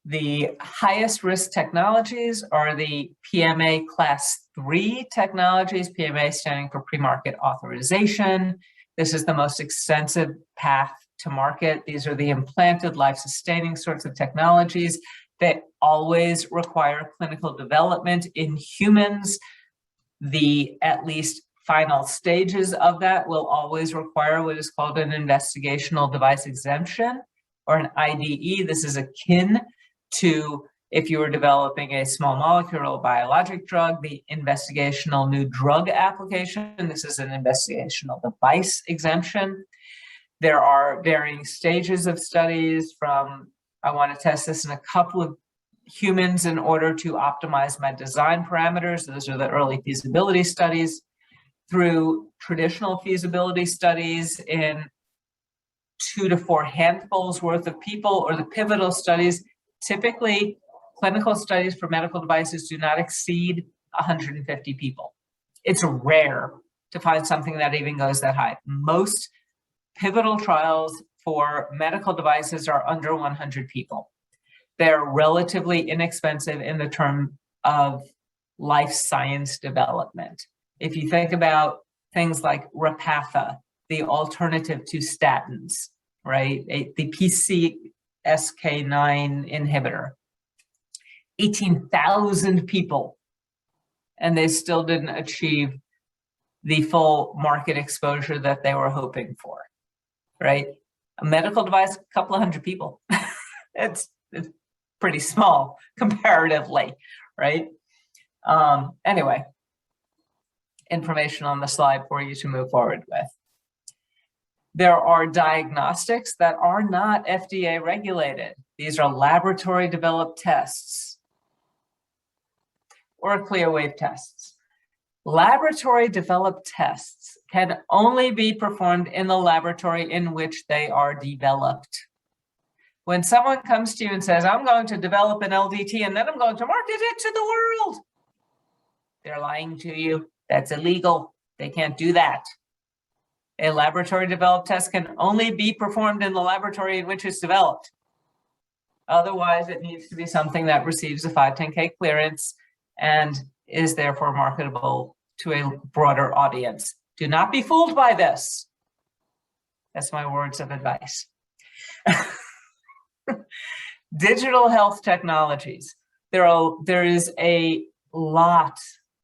The highest risk technologies are the PMA Class 3 technologies, PMA standing for pre-market authorization. This is the most extensive path to market. These are the implanted life-sustaining sorts of technologies that always require clinical development in humans. The at least final stages of that will always require what is called an investigational device exemption or an IDE. This is akin to if you were developing a small molecule or biologic drug, the investigational new drug application. This is an investigational device exemption. There are varying stages of studies from, I want to test this in a couple of humans in order to optimize my design parameters. Those are the early feasibility studies, through traditional feasibility studies in 2 to 4 handfuls worth of people, or the pivotal studies. Typically, clinical studies for medical devices do not exceed 150 people. It's rare to find something that even goes that high. Most pivotal trials for medical devices are under 100 people. They're relatively inexpensive in the term of life science development. If you think about things like Repatha, the alternative to statins, right? The PCSK9 inhibitor, 18,000 people, and they still didn't achieve the full market exposure that they were hoping for, right? A medical device, a couple of hundred people. It's pretty small comparatively, right? Anyway, information on the slide for you to move forward with. There are diagnostics that are not FDA regulated. These are laboratory developed tests or clear wave tests. Laboratory developed tests can only be performed in the laboratory in which they are developed. When someone comes to you and says, I'm going to develop an LDT and then I'm going to market it to the world, they're lying to you. That's illegal. They can't do that. A laboratory developed test can only be performed in the laboratory in which it's developed. Otherwise, it needs to be something that receives a 510(k) clearance and is therefore marketable to a broader audience. Do not be fooled by this. That's my words of advice. Digital health technologies. There is a lot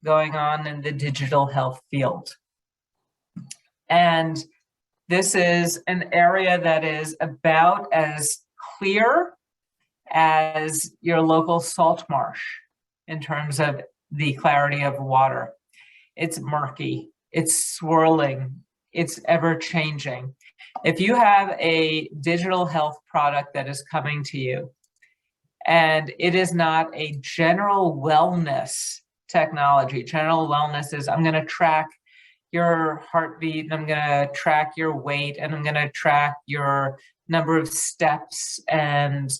going on in the digital health field. And this is an area that is about as clear as your local salt marsh in terms of the clarity of water. It's murky, it's swirling, it's ever changing. If you have a digital health product that is coming to you and it is not a general wellness technology, general wellness is I'm going to track your heartbeat, and I'm going to track your weight, and I'm going to track your number of steps and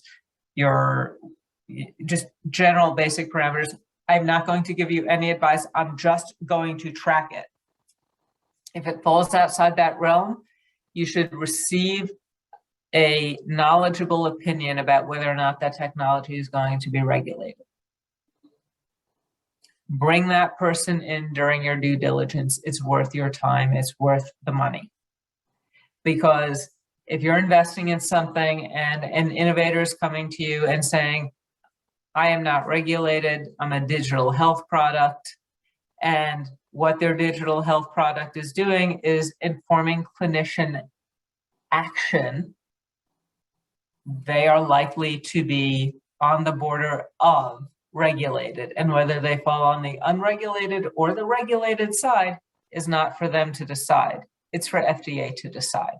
your just general basic parameters. I'm not going to give you any advice. I'm just going to track it. If it falls outside that realm, you should receive a knowledgeable opinion about whether or not that technology is going to be regulated. Bring that person in during your due diligence. It's worth your time. It's worth the money. Because if you're investing in something and an innovator is coming to you and saying, I am not regulated, I'm a digital health product, and what their digital health product is doing is informing clinician action, they are likely to be on the border of regulated, and whether they fall on the unregulated or the regulated side is not for them to decide. It's for FDA to decide.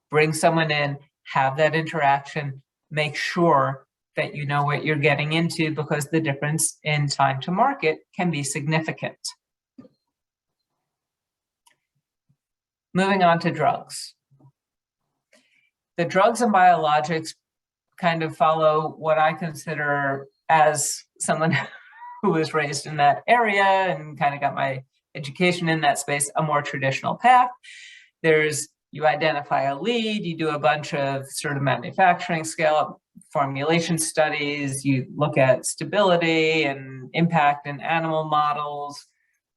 Bring someone in, have that interaction, make sure that you know what you're getting into, because the difference in time to market can be significant. Moving on to drugs. The drugs and biologics kind of follow what I consider, as someone who was raised in that area and kind of got my education in that space, a more traditional path. You identify a lead, you do a bunch of sort of manufacturing scale-up formulation studies, you look at stability and impact in animal models,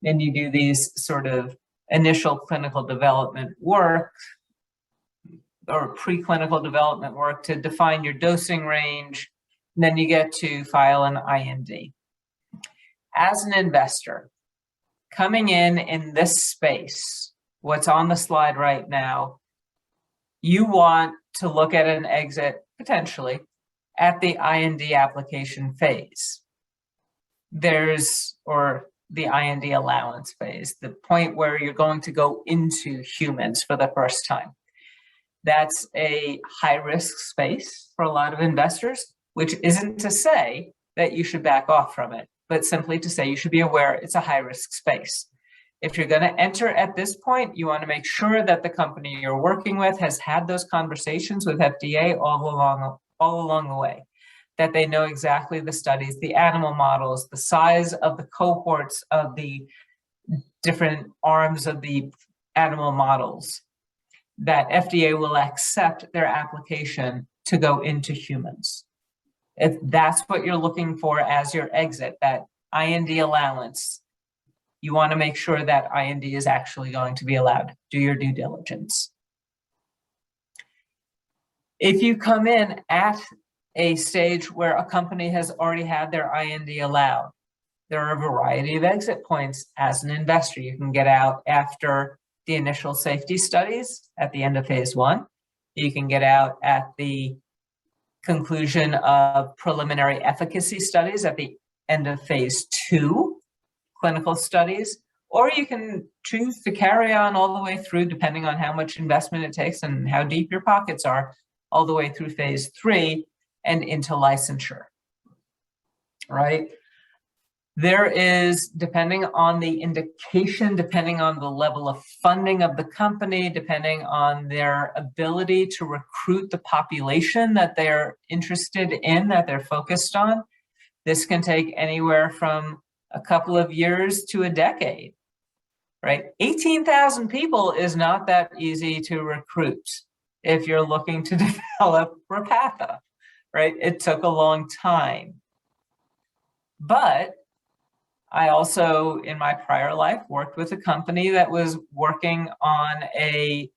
and you do these sort of initial clinical development work or preclinical development work to define your dosing range. And then you get to file an IND. As an investor, coming in this space, what's on the slide right now, you want to look at an exit, potentially, at the IND application phase. Or the IND allowance phase, the point where you're going to go into humans for the first time. That's a high-risk space for a lot of investors, which isn't to say that you should back off from it, but simply to say you should be aware it's a high-risk space. If you're going to enter at this point, you want to make sure that the company you're working with has had those conversations with FDA all along the way, that they know exactly the studies, the animal models, the size of the cohorts of the different arms of the animal models, that FDA will accept their application to go into humans. If that's what you're looking for as your exit, that IND allowance, you want to make sure that IND is actually going to be allowed. Do your due diligence. If you come in at a stage where a company has already had their IND allowed, there are a variety of exit points as an investor. You can get out after the initial safety studies at the end of phase 1. You can get out at the conclusion of preliminary efficacy studies at the end of phase 2 clinical studies, or you can choose to carry on all the way through, depending on how much investment it takes and how deep your pockets are, all the way through phase 3 and into licensure, right? There is, depending on the indication, depending on the level of funding of the company, depending on their ability to recruit the population that they're interested in, that they're focused on, this can take anywhere from a couple of years to a decade, right? 18,000 people is not that easy to recruit if you're looking to develop Repatha, right? It took a long time. But I also, in my prior life, worked with a company that was working on a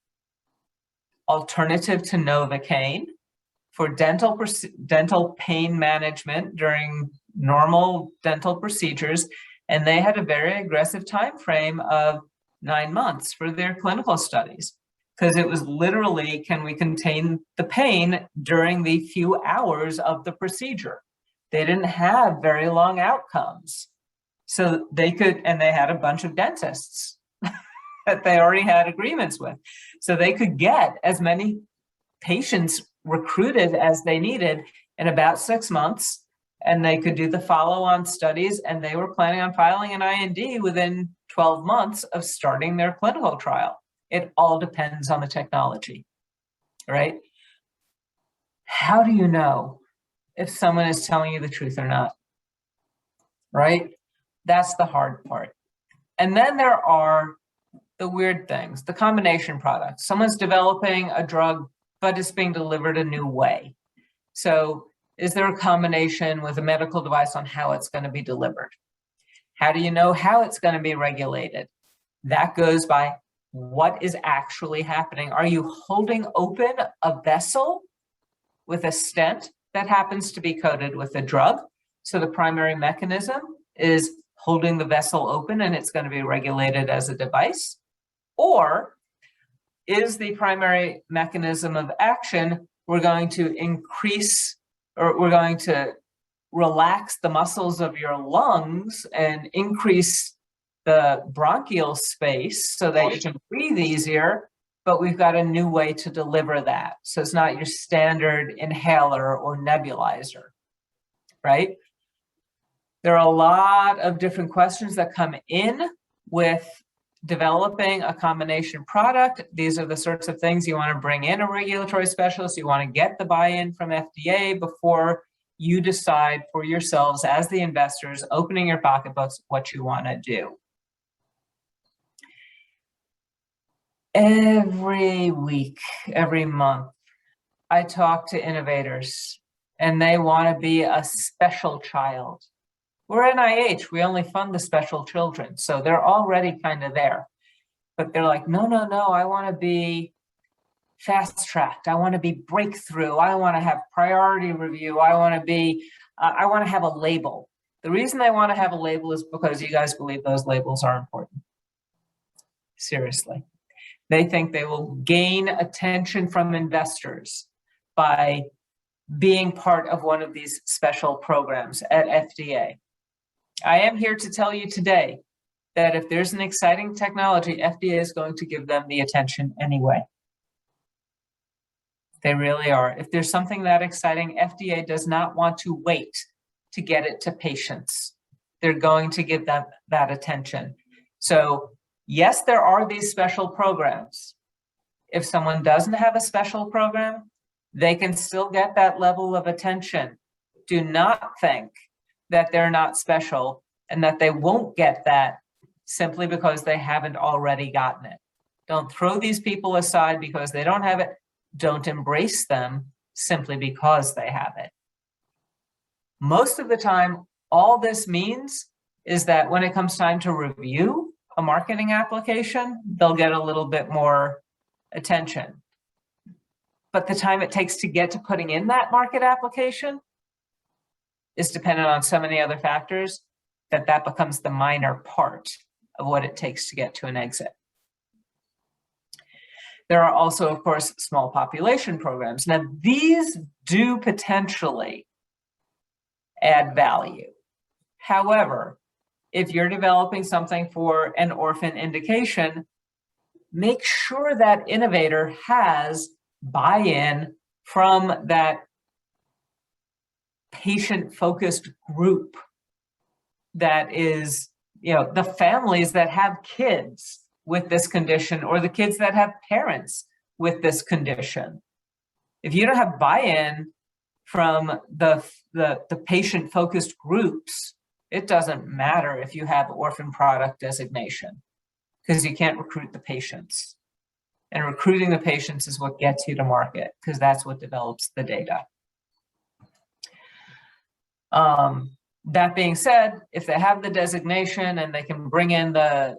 alternative to Novocaine for dental pain management during normal dental procedures, and they had a very aggressive time frame of 9 months for their clinical studies, because it was literally, can we contain the pain during the few hours of the procedure? They didn't have very long outcomes. So they could, and they had a bunch of dentists that they already had agreements with. So they could get as many patients recruited as they needed in about 6 months, and they could do the follow-on studies, and they were planning on filing an IND within 12 months of starting their clinical trial. It all depends on the technology, right? How do you know if someone is telling you the truth or not, right? That's the hard part. And then there are the weird things, the combination products. Someone's developing a drug, but it's being delivered a new way. So is there a combination with a medical device on how it's going to be delivered? How do you know how it's going to be regulated? That goes by what is actually happening. Are you holding open a vessel with a stent that happens to be coated with a drug? So the primary mechanism is holding the vessel open and it's going to be regulated as a device? Or is the primary mechanism of action, we're going to increase, or we're going to relax the muscles of your lungs and increase the bronchial space so that you can breathe easier, but we've got a new way to deliver that. So it's not your standard inhaler or nebulizer. right? There are a lot of different questions that come in with developing a combination product. These are the sorts of things you want to bring in a regulatory specialist. You want to get the buy-in from FDA before you decide for yourselves as the investors, opening your pocketbooks, what you want to do. Every week, every month, I talk to innovators and they want to be a special child. We're NIH, we only fund the special children, so they're already kind of there. But they're like, no, no, no, I want to be fast-tracked. I want to be breakthrough. I want to have priority review. I want to have a label. The reason they want to have a label is because you guys believe those labels are important. Seriously. They think they will gain attention from investors by being part of one of these special programs at FDA. I am here to tell you today that if there's an exciting technology, FDA is going to give them the attention anyway. They really are. If there's something that exciting, FDA does not want to wait to get it to patients. They're going to give them that attention. So yes, there are these special programs. If someone doesn't have a special program, they can still get that level of attention. Do not think that they're not special and that they won't get that simply because they haven't already gotten it. Don't throw these people aside because they don't have it. Don't embrace them simply because they have it. Most of the time, all this means is that when it comes time to review a marketing application, they'll get a little bit more attention. But the time it takes to get to putting in that market application is dependent on so many other factors that becomes the minor part of what it takes to get to an exit. There are also, of course, small population programs. Now, these do potentially add value. However, if you're developing something for an orphan indication, make sure that innovator has buy-in from that patient-focused group that is, the families that have kids with this condition or the kids that have parents with this condition. If you don't have buy-in from the patient-focused groups, it doesn't matter if you have orphan product designation because you can't recruit the patients. And recruiting the patients is what gets you to market because that's what develops the data. That being said, if they have the designation and they can bring in the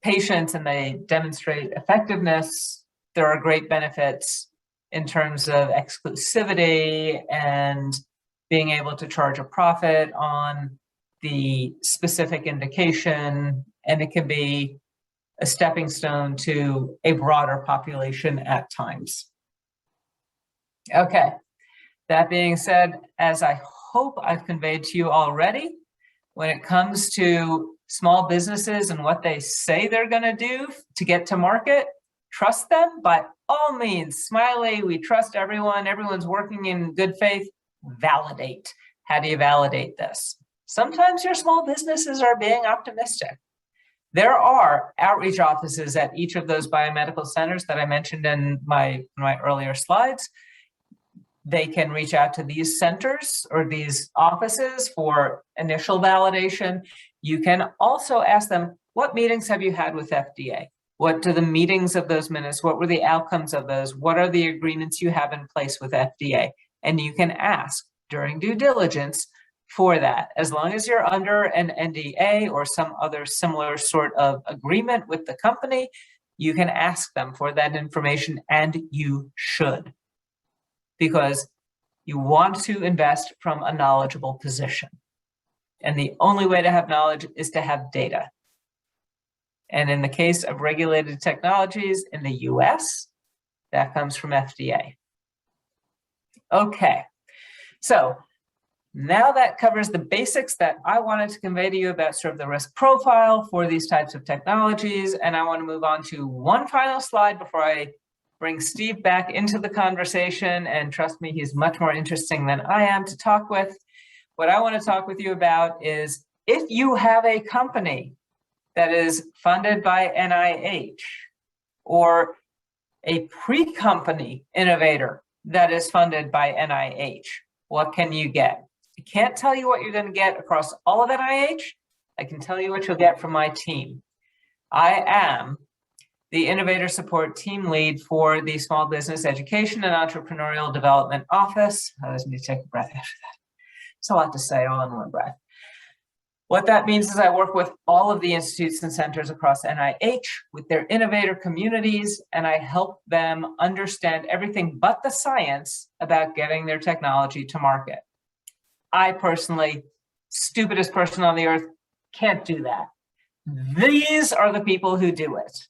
patients and they demonstrate effectiveness, there are great benefits in terms of exclusivity and being able to charge a profit on the specific indication, and it can be a stepping stone to a broader population at times. Okay, that being said, as I hope I've conveyed to you already, when it comes to small businesses and what they say they're going to do to get to market, trust them by all means. Smiley, we trust everyone. Everyone's working in good faith. Validate. How do you validate this? Sometimes your small businesses are being optimistic. There are outreach offices at each of those biomedical centers that I mentioned in my earlier slides. They can reach out to these centers or these offices for initial validation. You can also ask them, what meetings have you had with FDA? What do the meetings of those minutes, what were the outcomes of those? What are the agreements you have in place with FDA? And you can ask during due diligence for that. As long as you're under an NDA or some other similar sort of agreement with the company, you can ask them for that information, and you should. Because you want to invest from a knowledgeable position. And the only way to have knowledge is to have data. And in the case of regulated technologies in the US, that comes from FDA. Okay, so now that covers the basics that I wanted to convey to you about sort of the risk profile for these types of technologies. And I want to move on to one final slide before I bring Steve back into the conversation. And trust me, he's much more interesting than I am to talk with. what I want to talk with you about is if you have a company that is funded by NIH or a pre-company innovator that is funded by NIH, what can you get? I can't tell you what you're going to get across all of NIH. I can tell you what you'll get from my team. I am the Innovator Support Team Lead for the Small Business Education and Entrepreneurial Development Office. I just need to take a breath after that. It's a lot to say all in one breath. What that means is I work with all of the institutes and centers across NIH with their innovator communities, and I help them understand everything but the science about getting their technology to market. I personally, stupidest person on the earth, can't do that. These are the people who do it,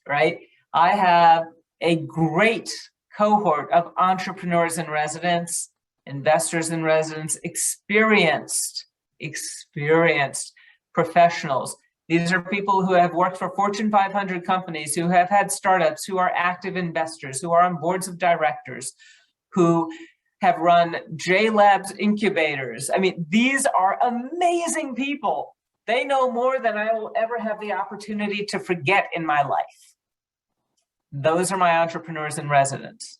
right? I have a great cohort of entrepreneurs in residence, investors in residence, experienced professionals. These are people who have worked for Fortune 500 companies, who have had startups, who are active investors, who are on boards of directors, who have run J-Labs incubators. I mean, these are amazing people. They know more than I will ever have the opportunity to forget in my life. Those are my entrepreneurs in residence.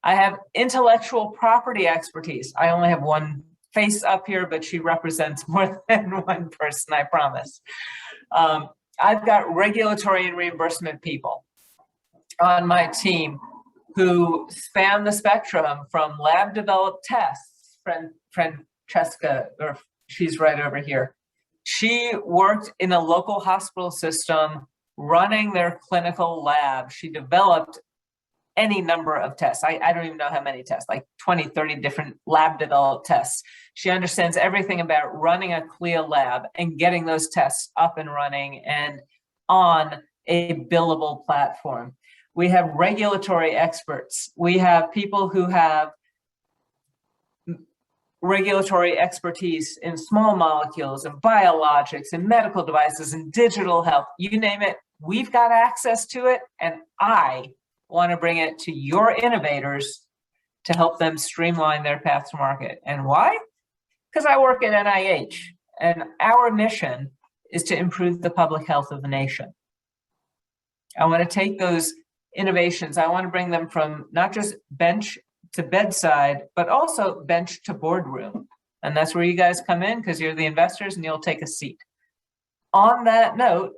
I have intellectual property expertise. I only have one face up here, but she represents more than one person, I promise. I've got regulatory and reimbursement people on my team who span the spectrum from lab developed tests. Francesca, or she's right over here. She worked in a local hospital system running their clinical lab. She developed any number of tests. I don't even know how many tests, like 20, 30 different lab developed tests. She understands everything about running a CLIA lab and getting those tests up and running and on a billable platform. We have regulatory experts. We have people who have regulatory expertise in small molecules and biologics and medical devices and digital health, you name it, we've got access to it. And I want to bring it to your innovators to help them streamline their path to market. And why? Because I work at NIH and our mission is to improve the public health of the nation. I want to take those innovations, I want to bring them from not just bench to bedside, but also bench to boardroom. And that's where you guys come in because you're the investors and you'll take a seat. On that note,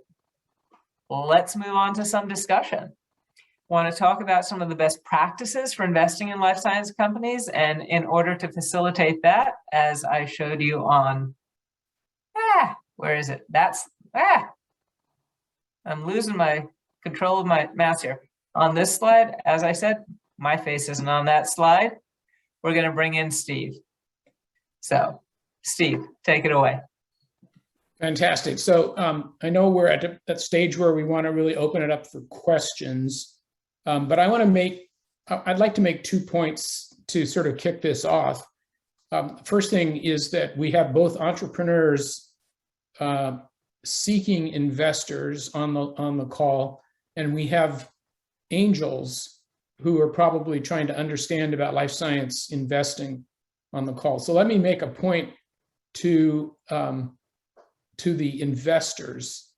let's move on to some discussion. Want to talk about some of the best practices for investing in life science companies. And in order to facilitate that, as I showed you on, where is it? I'm losing my control of my mouse here. On this slide, as I said, my face isn't on that slide. We're going to bring in Steve. So, Steve, take it away. Fantastic. So I know we're at that stage where we want to really open it up for questions, but I'd like to make 2 points to sort of kick this off. First thing is that we have both entrepreneurs seeking investors on the call, and we have angels who are probably trying to understand about life science investing on the call. So let me make a point to the investors.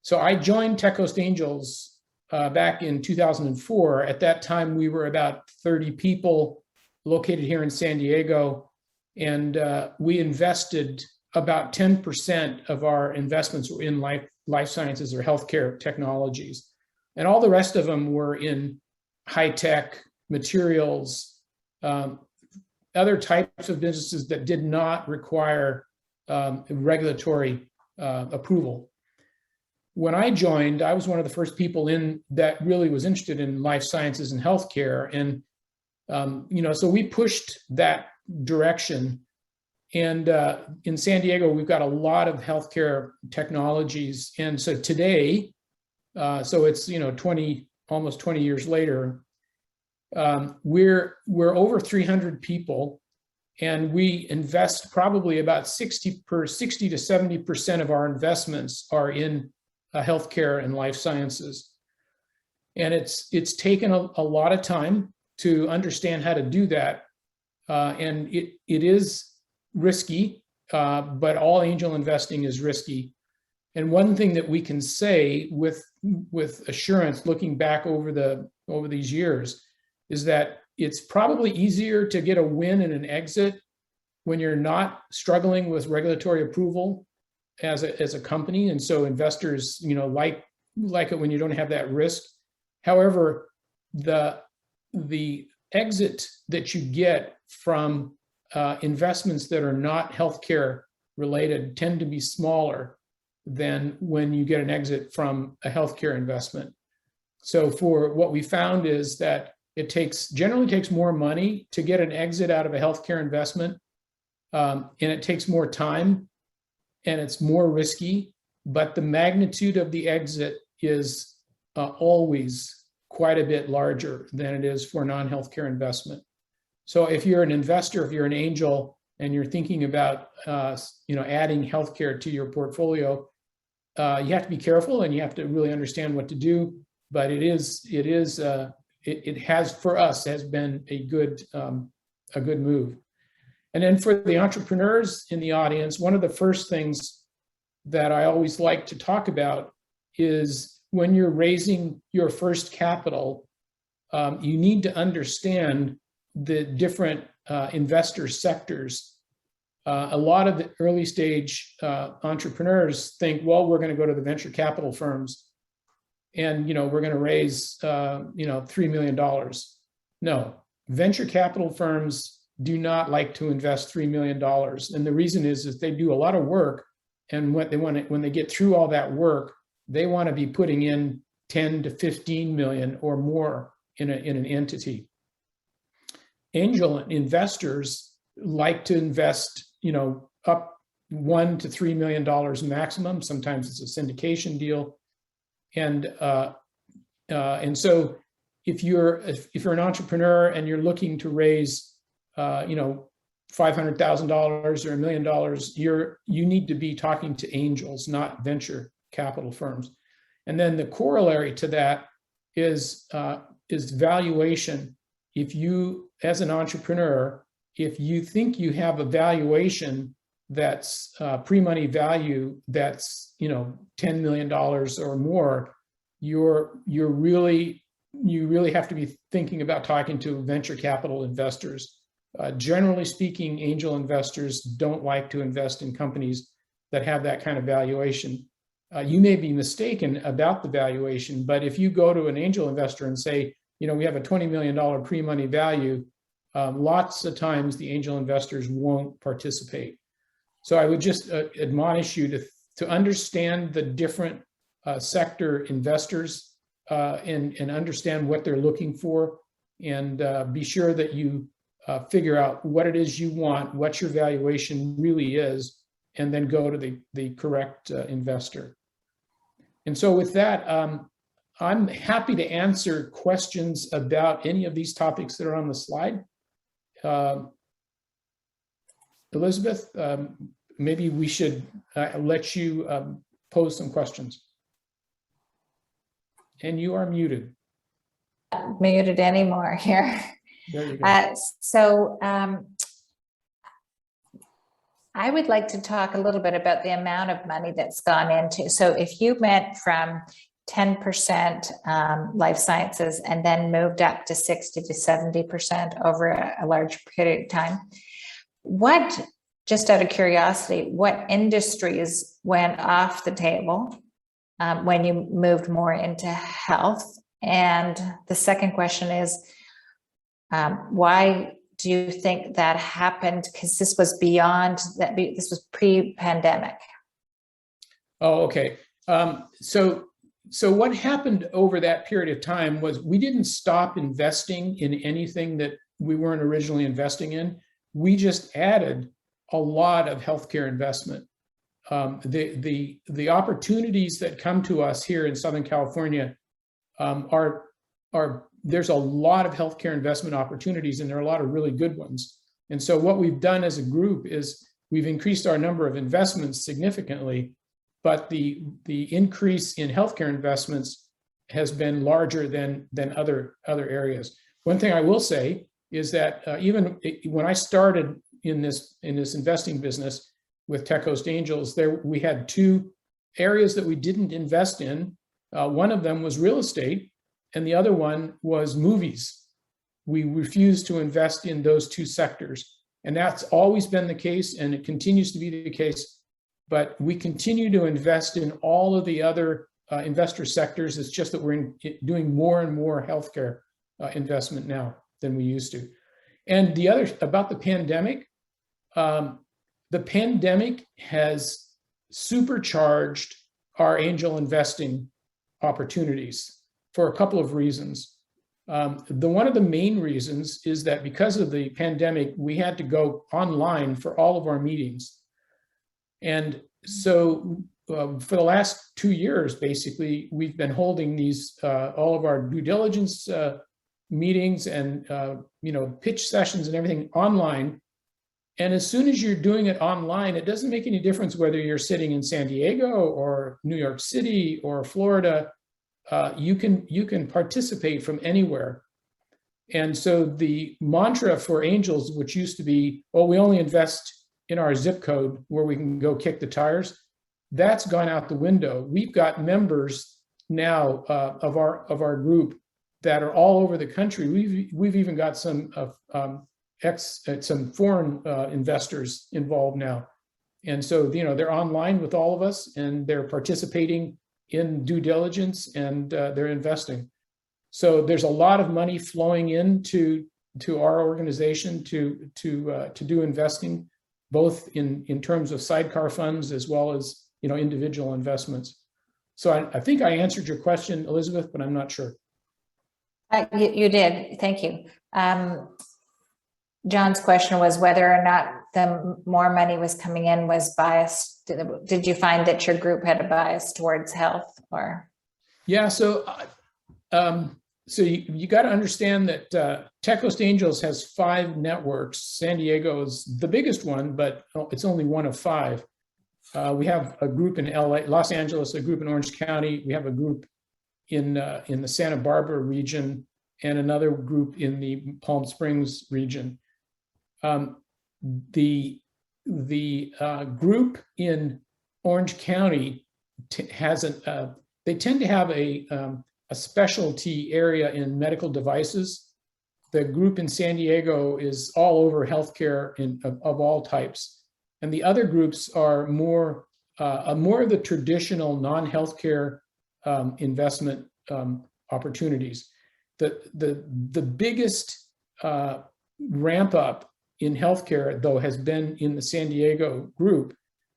So I joined Tech Coast Angels back in 2004. At that time, we were about 30 people located here in San Diego, and we invested about 10% of our investments were in life sciences or healthcare technologies. And all the rest of them were in high-tech materials, other types of businesses that did not require regulatory approval. When I joined, I was one of the first people in that really was interested in life sciences and healthcare. And, so we pushed that direction. And in San Diego, we've got a lot of healthcare technologies. And so today, so it's, almost 20 years later, we're over 300 people, and we invest probably about 60 to 70% of our investments are in healthcare and life sciences. And it's taken a lot of time to understand how to do that. And it is risky, but all angel investing is risky. And one thing that we can say with assurance, looking back over these years, is that it's probably easier to get a win and an exit when you're not struggling with regulatory approval as a company. And so investors, like it when you don't have that risk. However, the exit that you get from investments that are not healthcare related tend to be smaller than when you get an exit from a healthcare investment. So for what we found is that it generally takes more money to get an exit out of a healthcare investment, and it takes more time and it's more risky, but the magnitude of the exit is always quite a bit larger than it is for non-healthcare investment. So if you're an investor, if you're an angel, and you're thinking about adding healthcare to your portfolio, you have to be careful and you have to really understand what to do. But it has for us has been a good move. And then for the entrepreneurs in the audience, one of the first things that I always like to talk about is when you're raising your first capital, you need to understand the different investor sectors. A lot of the early stage entrepreneurs think, well, we're going to go to the venture capital firms and we're going to raise $3 million. No, venture capital firms do not like to invest $3 million. And the reason is they do a lot of work, and when they get through all that work, they want to be putting in 10 to 15 million or more in an entity. Angel investors like to invest, up $1 to $3 million maximum. Sometimes it's a syndication deal, and so if you're an entrepreneur and you're looking to raise, $500,000 or $1 million, you need to be talking to angels, not venture capital firms. And then the corollary to that is valuation. If you, as an entrepreneur, if you think you have a valuation that's pre-money value that's $10 million or more, you really have to be thinking about talking to venture capital investors. Generally speaking, angel investors don't like to invest in companies that have that kind of valuation. You may be mistaken about the valuation, but if you go to an angel investor and say, we have a $20 million pre-money value, lots of times the angel investors won't participate. So I would just admonish you to understand the different sector investors and understand what they're looking for, and be sure that you figure out what it is you want, what your valuation really is, and then go to the correct investor. And so with that, I'm happy to answer questions about any of these topics that are on the slide. Elizabeth, maybe we should let you pose some questions. And you are muted. Muted anymore here. There you go. I would like to talk a little bit about the amount of money that's gone into. So if you went from 10% life sciences and then moved up to 60 to 70% over a large period of time, just out of curiosity, what industries went off the table when you moved more into health? And the second question is, why do you think that happened? Because this was beyond that, this was pre-pandemic. Oh, okay. So what happened over that period of time was we didn't stop investing in anything that we weren't originally investing in. We just added a lot of healthcare investment. The opportunities that come to us here in Southern California there's a lot of healthcare investment opportunities, and there are a lot of really good ones. And so what we've done as a group is we've increased our number of investments significantly, but the increase in healthcare investments has been larger than other areas. One thing I will say is that even when I started, in this investing business with Tech Coast Angels, we had two areas that we didn't invest in. One of them was real estate, and the other one was movies. We refused to invest in those two sectors, and that's always been the case, and it continues to be the case. But we continue to invest in all of the other investor sectors. It's just that we're doing more and more healthcare investment now than we used to. And the other about the pandemic has supercharged our angel investing opportunities for a couple of reasons. One of the main reasons is that because of the pandemic, we had to go online for all of our meetings. And so for the last 2 years, basically, we've been holding these, all of our due diligence meetings and pitch sessions and everything online. And as soon as you're doing it online, it doesn't make any difference whether you're sitting in San Diego or New York City or Florida. You can participate from anywhere. And so the mantra for angels, which used to be, well, we only invest in our zip code where we can go kick the tires, that's gone out the window. We've got members now of our group that are all over the country. We've even got some foreign investors involved now, and so they're online with all of us, and they're participating in due diligence, and they're investing. So there's a lot of money flowing into our organization to do investing, both in terms of sidecar funds as well as individual investments. So I think I answered your question, Elizabeth, but I'm not sure. You did. Thank you. John's question was whether or not the more money was coming in was biased. Did you find that your group had a bias towards health, or? Yeah, so you got to understand that Tech Coast Angels has 5 networks. San Diego is the biggest one, but it's only one of 5. We have a group in LA, Los Angeles, a group in Orange County. We have a group in the Santa Barbara region, and another group in the Palm Springs region. The group in Orange County they tend to have a specialty area in medical devices. The group in San Diego is all over healthcare of all types, and the other groups are more of the traditional non-healthcare investment opportunities. The biggest ramp up in healthcare, though, has been in the San Diego group,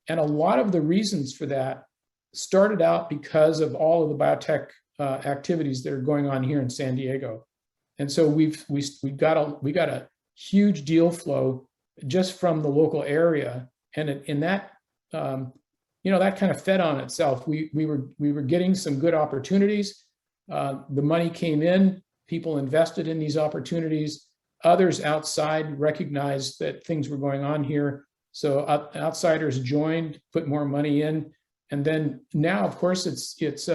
and a lot of the reasons for that started out because of all of the biotech activities that are going on here in San Diego, and so we got a huge deal flow just from the local area, and in that that kind of fed on itself. We were getting some good opportunities. The money came in, people invested in these opportunities. Others outside recognized that things were going on here, so outsiders joined, put more money in, and then now, of course, it's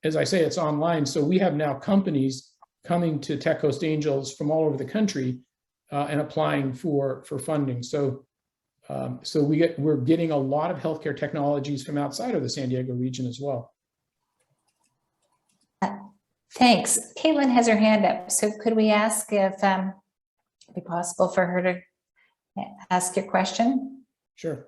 as I say, it's online. So we have now companies coming to Tech Coast Angels from all over the country and applying for funding. So we're getting a lot of healthcare technologies from outside of the San Diego region as well. Thanks. Caitlin has her hand up. So could we ask if it'd be possible for her to ask your question? Sure.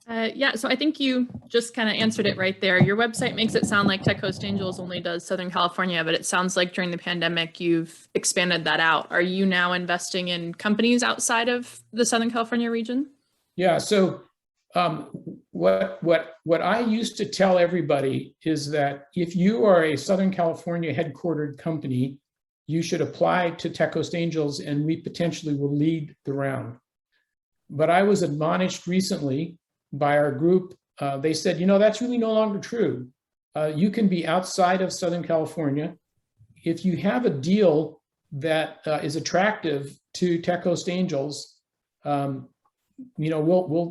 Yeah, so I think you just kind of answered it right there. Your website makes it sound like Tech Coast Angels only does Southern California, but it sounds like during the pandemic, you've expanded that out. Are you now investing in companies outside of the Southern California region? Yeah, so what I used to tell everybody is that if you are a Southern California headquartered company, you should apply to Tech Coast Angels and we potentially will lead the round. But I was admonished recently by our group. They said, that's really no longer true. You can be outside of Southern California. If you have a deal that is attractive to Tech Coast Angels, we'll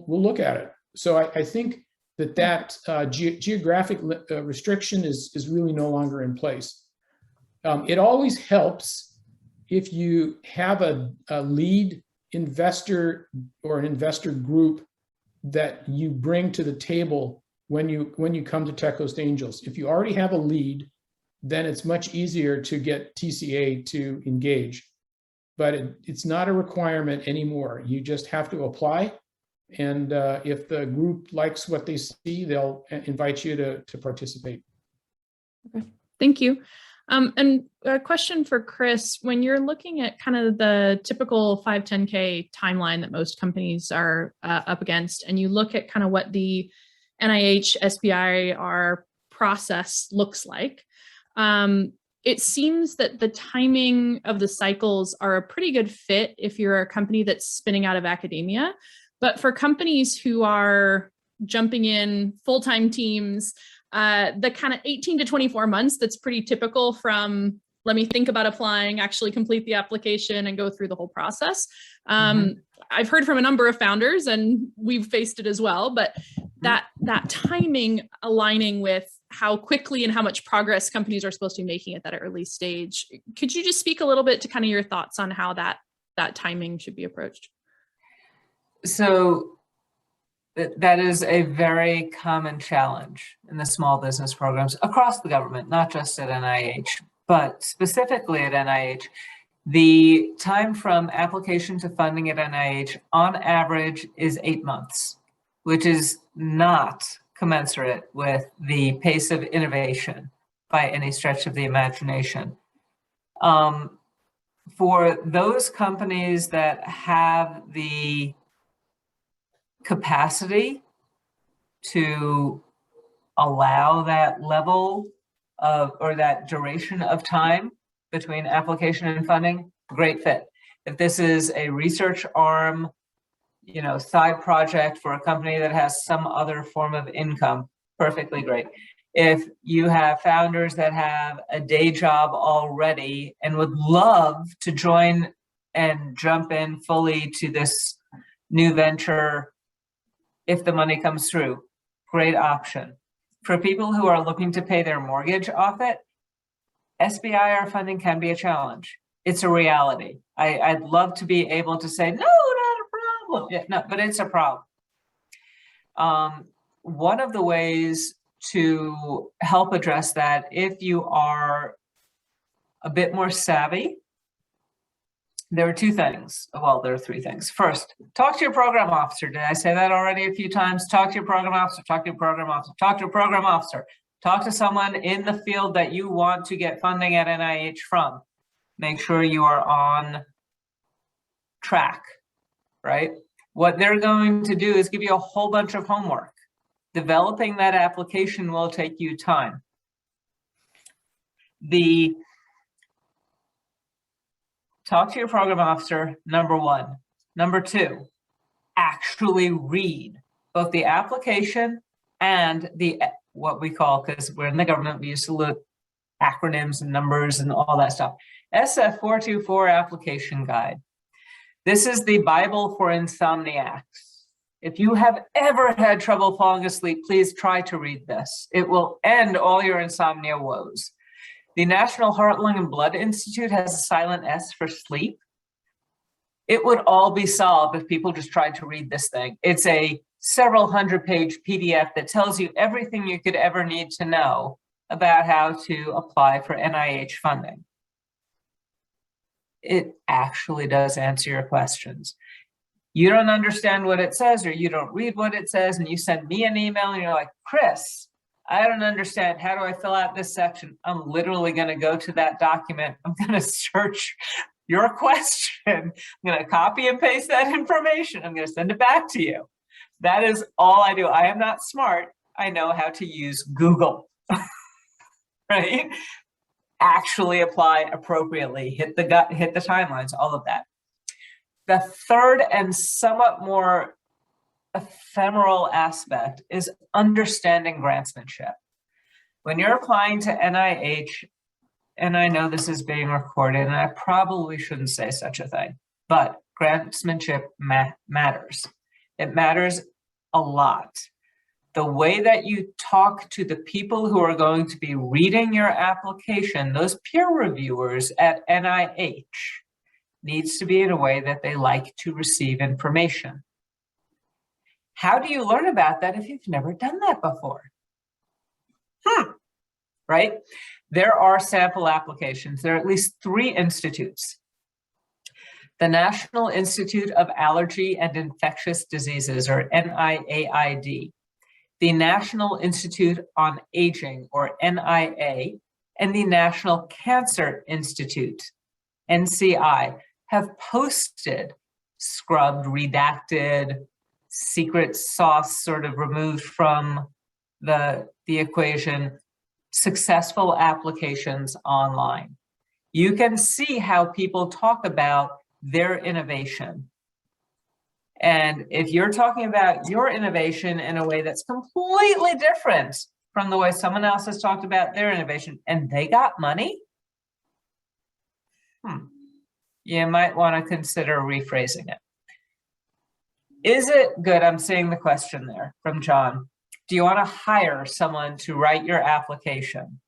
look at it. So I think that geographic restriction is really no longer in place. It always helps if you have a lead investor or an investor group that you bring to the table when you come to Tech Coast Angels. If you already have a lead, then it's much easier to get TCA to engage. But it's not a requirement anymore. You just have to apply. And if the group likes what they see, they'll invite you to participate. Okay, thank you. And a question for Chris, when you're looking at kind of the typical 510K timeline that most companies are up against, and you look at kind of what the NIH SBIR process looks like, it seems that the timing of the cycles are a pretty good fit if you're a company that's spinning out of academia. But for companies who are jumping in full-time teams, the kind of 18 to 24 months that's pretty typical from let me think about applying, actually complete the application and go through the whole process. I've heard from a number of founders and we've faced it as well, but that timing aligning with how quickly and how much progress companies are supposed to be making at that early stage. Could you just speak a little bit to kind of your thoughts on how that timing should be approached? So that is a very common challenge in the small business programs across the government, not just at NIH, but specifically at NIH. The time from application to funding at NIH on average is 8 months, which is not commensurate with the pace of innovation by any stretch of the imagination. For those companies that have the capacity to allow that level of, or that duration of time between application and funding, great fit. If this is a research arm, side project for a company that has some other form of income, perfectly great. If you have founders that have a day job already and would love to join and jump in fully to this new venture, if the money comes through, great option. For people who are looking to pay their mortgage off it, SBIR funding can be a challenge. It's a reality. I'd love to be able to say, no, not a problem. Yeah, no, but it's a problem. One of the ways to help address that, if you are a bit more savvy, there are two things. Well, there are three things. First, talk to your program officer. Did I say that already a few times? Talk to your program officer, talk to your program officer, talk to your program officer. Talk to someone in the field that you want to get funding at NIH from. Make sure you are on track, right? What they're going to do is give you a whole bunch of homework. Developing that application will take you time. Talk to your program officer, number one. Number two, actually read both the application and what we call, because we're in the government, we used to look acronyms and numbers and all that stuff. SF424 application guide. This is the Bible for insomniacs. If you have ever had trouble falling asleep, please try to read this. It will end all your insomnia woes. The National Heart, Lung, and Blood Institute has a silent S for sleep. It would all be solved if people just tried to read this thing. It's a several hundred-page PDF that tells you everything you could ever need to know about how to apply for NIH funding. It actually does answer your questions. You don't understand what it says, or you don't read what it says, and you send me an email and you're like, Chris, I don't understand. How do I fill out this section? I'm literally going to go to that document. I'm going to search your question. I'm going to copy and paste that information. I'm going to send it back to you. That is all I do. I am not smart. I know how to use Google, right? Actually apply appropriately, hit the timelines, all of that. The third and somewhat more ephemeral aspect is understanding grantsmanship. When you're applying to NIH, and I know this is being recorded, and I probably shouldn't say such a thing, but grantsmanship matters. It matters a lot. The way that you talk to the people who are going to be reading your application, those peer reviewers at NIH, needs to be in a way that they like to receive information. How do you learn about that if you've never done that before? Right? There are sample applications. There are at least 3 institutes. The National Institute of Allergy and Infectious Diseases, or NIAID, the National Institute on Aging, or NIA, and the National Cancer Institute, NCI, have posted scrubbed, redacted, secret sauce sort of removed from the equation, successful applications online. You can see how people talk about their innovation. And if you're talking about your innovation in a way that's completely different from the way someone else has talked about their innovation and they got money, you might want to consider rephrasing it. Is it good? I'm seeing the question there from John. Do you want to hire someone to write your application?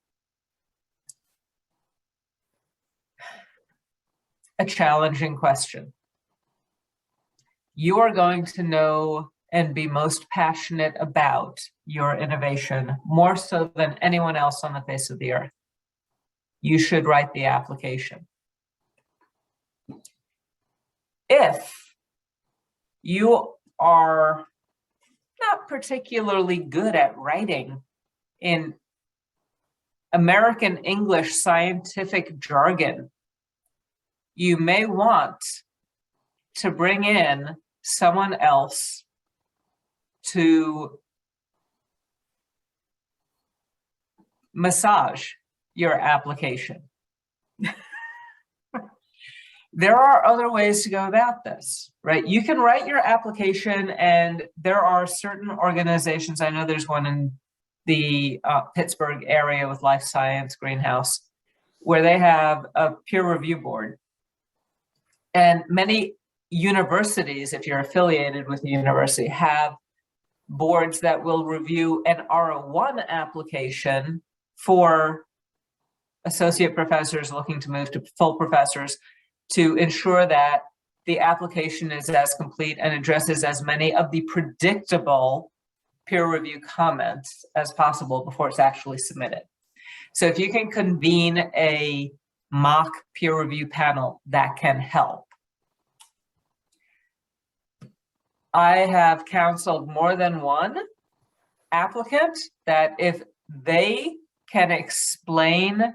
A challenging question. You are going to know and be most passionate about your innovation, more so than anyone else on the face of the earth. You should write the application. If you are not particularly good at writing in American English scientific jargon, you may want to bring in someone else to massage your application. There are other ways to go about this, right? You can write your application, and there are certain organizations, I know there's one in the Pittsburgh area with Life Science Greenhouse, where they have a peer review board. And many universities, if you're affiliated with the university, have boards that will review an R01 application for associate professors looking to move to full professors, to ensure that the application is as complete and addresses as many of the predictable peer review comments as possible before it's actually submitted. So if you can convene a mock peer review panel, that can help. I have counseled more than one applicant that if they can explain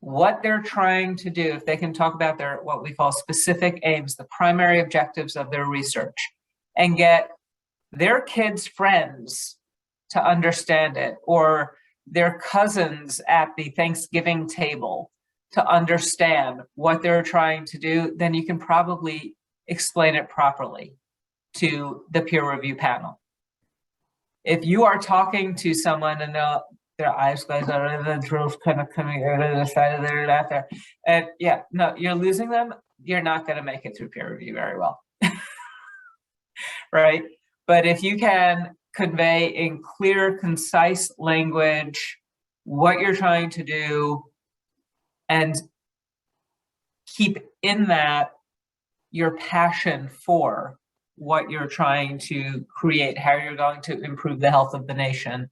what they're trying to do, if they can talk about their, what we call specific aims, the primary objectives of their research, and get their kids' friends to understand it, or their cousins at the Thanksgiving table to understand what they're trying to do, then you can probably explain it properly to the peer review panel. If you are talking to someone and their eyes guys are the drills kind of coming out of the side of their lap there, and yeah, no, you're losing them, you're not going to make it through peer review very well. Right? But if you can convey in clear, concise language what you're trying to do and keep in that your passion for what you're trying to create, how you're going to improve the health of the nation.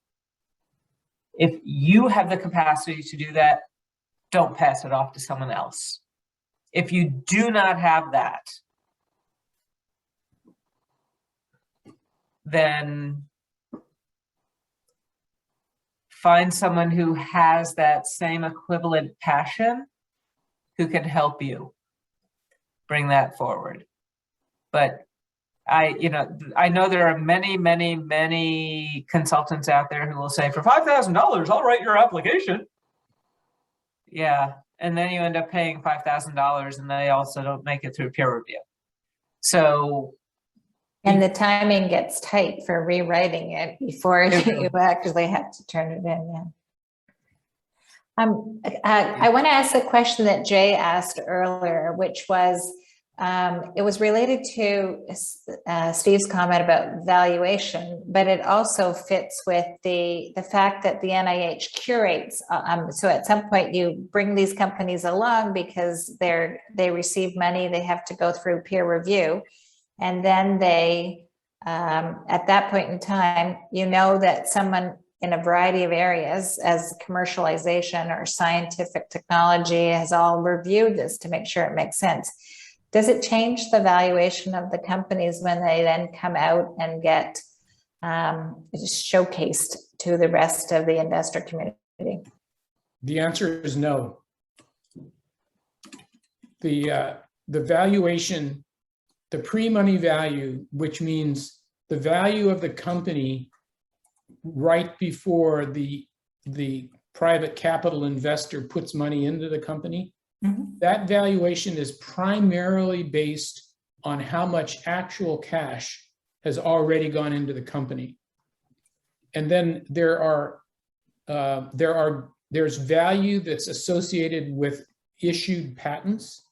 If you have the capacity to do that, don't pass it off to someone else. If you do not have that, then find someone who has that same equivalent passion who can help you bring that forward. But I know there are many, many, many consultants out there who will say, for $5,000, I'll write your application. Yeah, and then you end up paying $5,000 and they also don't make it through peer review. So. And the timing gets tight for rewriting it before you actually have to turn it in. Yeah. I want to ask a question that Jay asked earlier, which was, it was related to Steve's comment about valuation, but it also fits with the fact that the NIH curates. So at some point you bring these companies along because they receive money, they have to go through peer review. And then they, at that point in time, you know that someone in a variety of areas as commercialization or scientific technology has all reviewed this to make sure it makes sense. Does it change the valuation of the companies when they then come out and get showcased to the rest of the investor community? The answer is no. The valuation, the pre-money value, which means the value of the company right before the private capital investor puts money into the company, that valuation is primarily based on how much actual cash has already gone into the company. And then there's value that's associated with issued patents.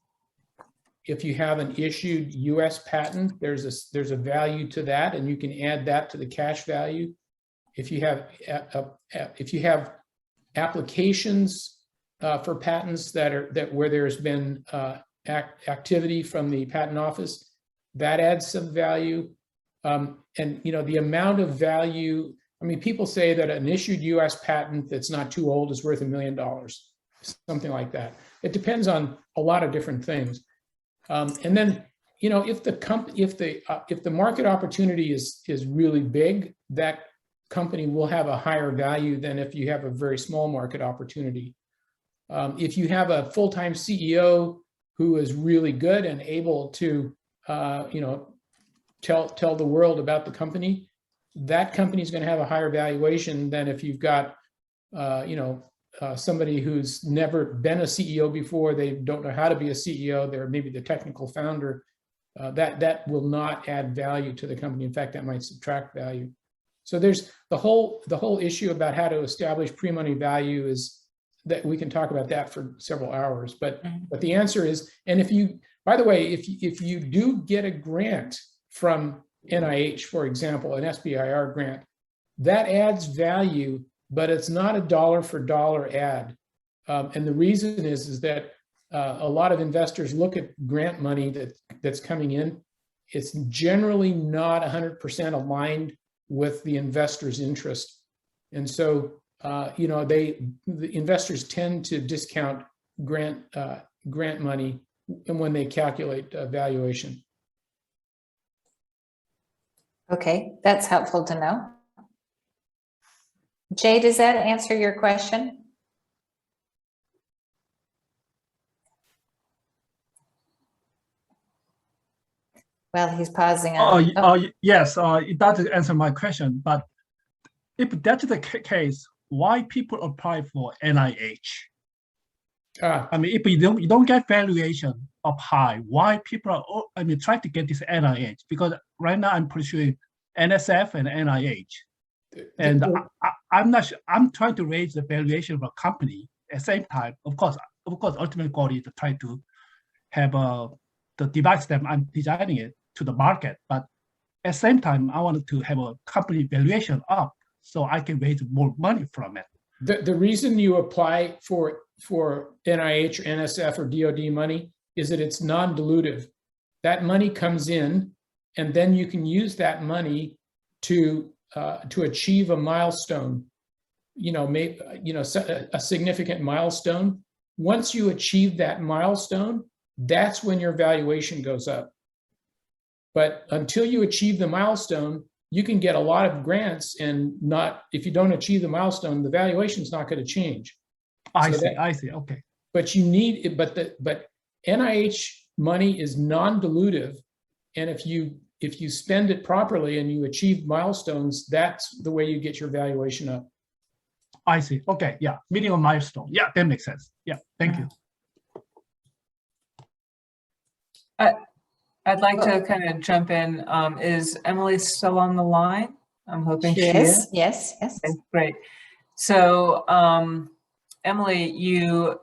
If you have an issued US patent, there's a value to that, and you can add that to the cash value. If you have applications for patents where there's been activity from the patent office, that adds some value. And the amount of value, I mean, people say that an issued US patent that's not too old is worth $1 million, something like that. It depends on a lot of different things. And then, if the market opportunity is really big, that company will have a higher value than if you have a very small market opportunity. If you have a full-time CEO who is really good and able to, tell the world about the company, that company is going to have a higher valuation than if you've got, somebody who's never been a CEO before. They don't know how to be a CEO. They're maybe the technical founder. That will not add value to the company. In fact, that might subtract value. So there's the whole issue about how to establish pre-money value is that we can talk about that for several hours. But the answer is, and by the way, if you do get a grant from NIH, for example, an SBIR grant, that adds value, but it's not a dollar for dollar add. And the reason is that a lot of investors look at grant money that's coming in. It's generally not 100% aligned with the investor's interest. And so, the investors tend to discount grant money when they calculate valuation. Okay, that's helpful to know. Jay, does that answer your question? Well, he's pausing on. Yes, it does answer my question. But if that's the case, why people apply for NIH? I mean, if you don't get valuation up high, why people are, trying to get this NIH? Because right now I'm pursuing NSF and NIH. And I'm not sure, I'm trying to raise the valuation of a company. At the same time, of course, ultimate goal is to try to have the device that I'm designing it to the market. But at the same time, I wanted to have a company valuation up so I can raise more money from it. The reason you apply for NIH or NSF or DoD money is that it's non-dilutive. That money comes in, and then you can use that money to achieve a milestone, a significant milestone. Once you achieve that milestone, that's when your valuation goes up. But until you achieve the milestone, you can get a lot of grants, and if you don't achieve the milestone, the valuation is not going to change. I see. Okay. But you need it. But NIH money is non-dilutive, and if you spend it properly and you achieve milestones, that's the way you get your valuation up. I see. Okay. Yeah. Meeting a milestone. Yeah, that makes sense. Yeah. Thank you. I'd like to kind of jump in. Is Emily still on the line? I'm hoping she is. Yes. Okay, great. So, Emily, you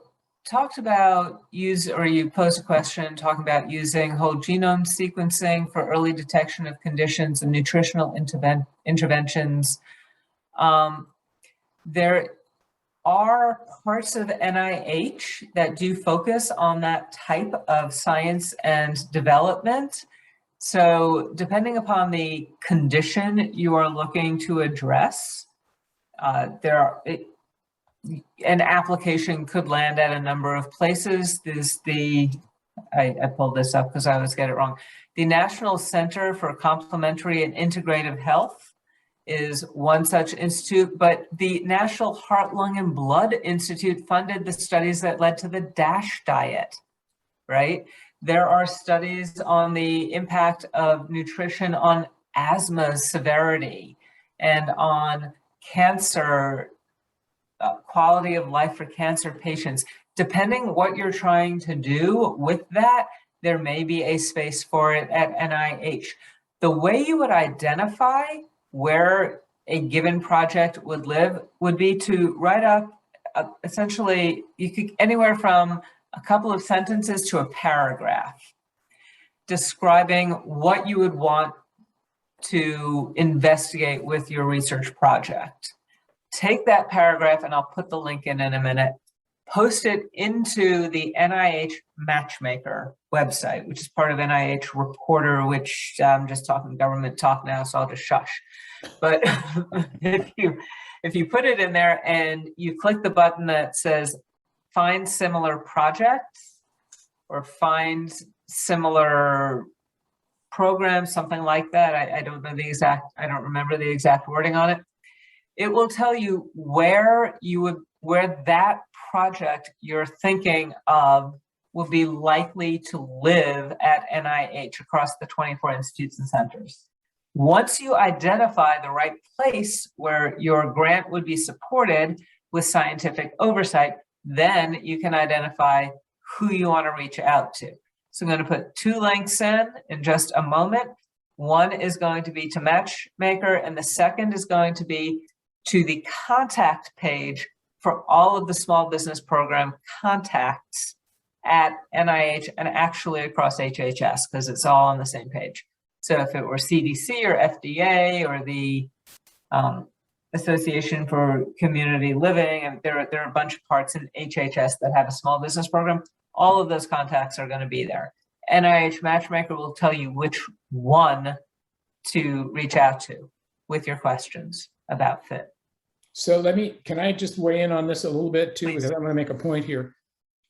talked about you posed a question talking about using whole genome sequencing for early detection of conditions and nutritional interventions. There are parts of NIH that do focus on that type of science and development. So depending upon the condition you are looking to address, an application could land at a number of places. I pulled this up because I always get it wrong. The National Center for Complementary and Integrative Health is one such institute, but the National Heart, Lung, and Blood Institute funded the studies that led to the DASH diet, right? There are studies on the impact of nutrition on asthma severity and on cancer, quality of life for cancer patients. Depending what you're trying to do with that, there may be a space for it at NIH. The way you would identify where a given project would live would be to write up, essentially, you could anywhere from a couple of sentences to a paragraph describing what you would want to investigate with your research project. Take that paragraph, and I'll put the link in a minute, post it into the NIH Matchmaker website, which is part of NIH Reporter, which I'm just talking government talk now, so I'll just shush. But if you put it in there and you click the button that says find similar projects or find similar programs, something like that, I don't remember the exact wording on it. It will tell you where that project you're thinking of will be likely to live at NIH across the 24 institutes and centers. Once you identify the right place where your grant would be supported with scientific oversight, then you can identify who you want to reach out to. So I'm going to put 2 links in just a moment. One is going to be to Matchmaker, and the second is going to be to the contact page for all of the small business program contacts at NIH and actually across HHS, because it's all on the same page. So if it were CDC or FDA or the Association for Community Living, and there are a bunch of parts in HHS that have a small business program, all of those contacts are going to be there. NIH Matchmaker will tell you which one to reach out to with your questions about FIT. So can I just weigh in on this a little bit too, because I'm going to make a point here.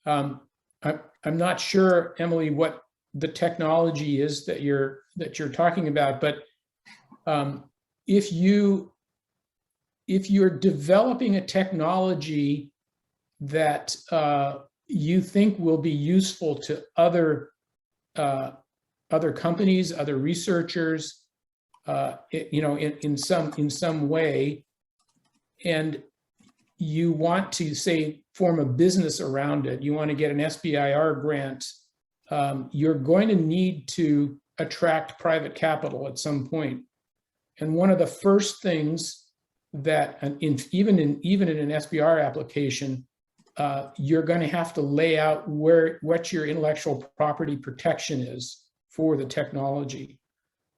I'm not sure, Emily, what the technology is that you're talking about, but if you're developing a technology that you think will be useful to other companies, other researchers, in some way, and you want to, say, form a business around it, you want to get an SBIR grant, you're going to need to attract private capital at some point. And one of the first things that, even in an SBIR application, you're going to have to lay out what your intellectual property protection is for the technology.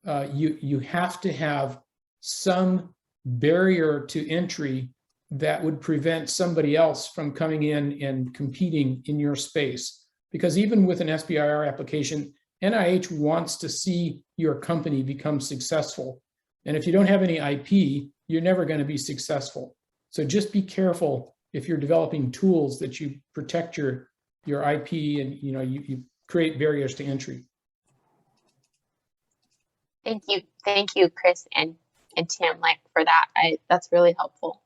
You have to have some barrier to entry that would prevent somebody else from coming in and competing in your space. Because even with an SBIR application, NIH wants to see your company become successful. And if you don't have any IP, you're never going to be successful. So just be careful if you're developing tools that you protect your IP and you create barriers to entry. Thank you, Chris and Tim, for that. That's really helpful.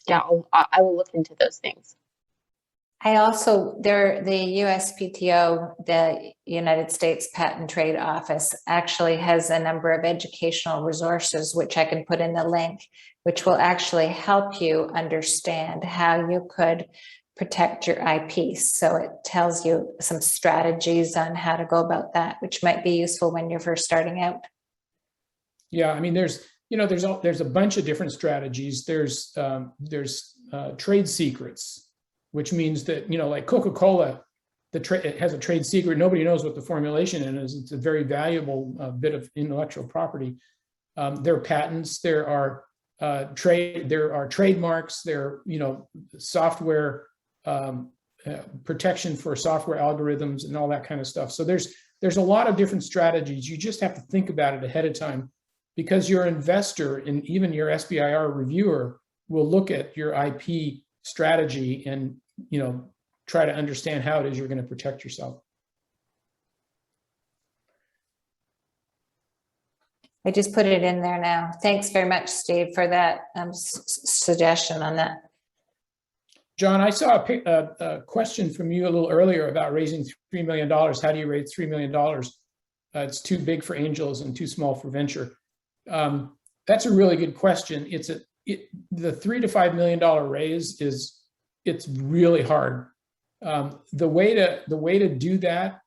Yeah, I will look into those things. I also, the USPTO, the United States Patent Trade Office, actually has a number of educational resources, which I can put in the link, which will actually help you understand how you could protect your IP. So it tells you some strategies on how to go about that, which might be useful when you're first starting out. Yeah, I mean, there's a bunch of different strategies. There's trade secrets. which means that, you know, like Coca-Cola, it has a trade secret. Nobody knows what the formulation is. It's a very valuable bit of intellectual property. There are patents. There are trademarks. There are, you know, software protection for software algorithms and all that kind of stuff. So there's a lot of different strategies. You just have to think about it ahead of time, because your investor and even your SBIR reviewer will look at your IP strategy and, you know, try to understand how it is you're going to protect yourself. I just put it in there now. Thanks very much, Steve, for that suggestion on that. John, I saw a question from you a little earlier about raising $3 million. How do you raise $3 million? It's too big for angels and too small for venture. That's a really good question. The $3 to $5 million raise it's really hard. The way to do that,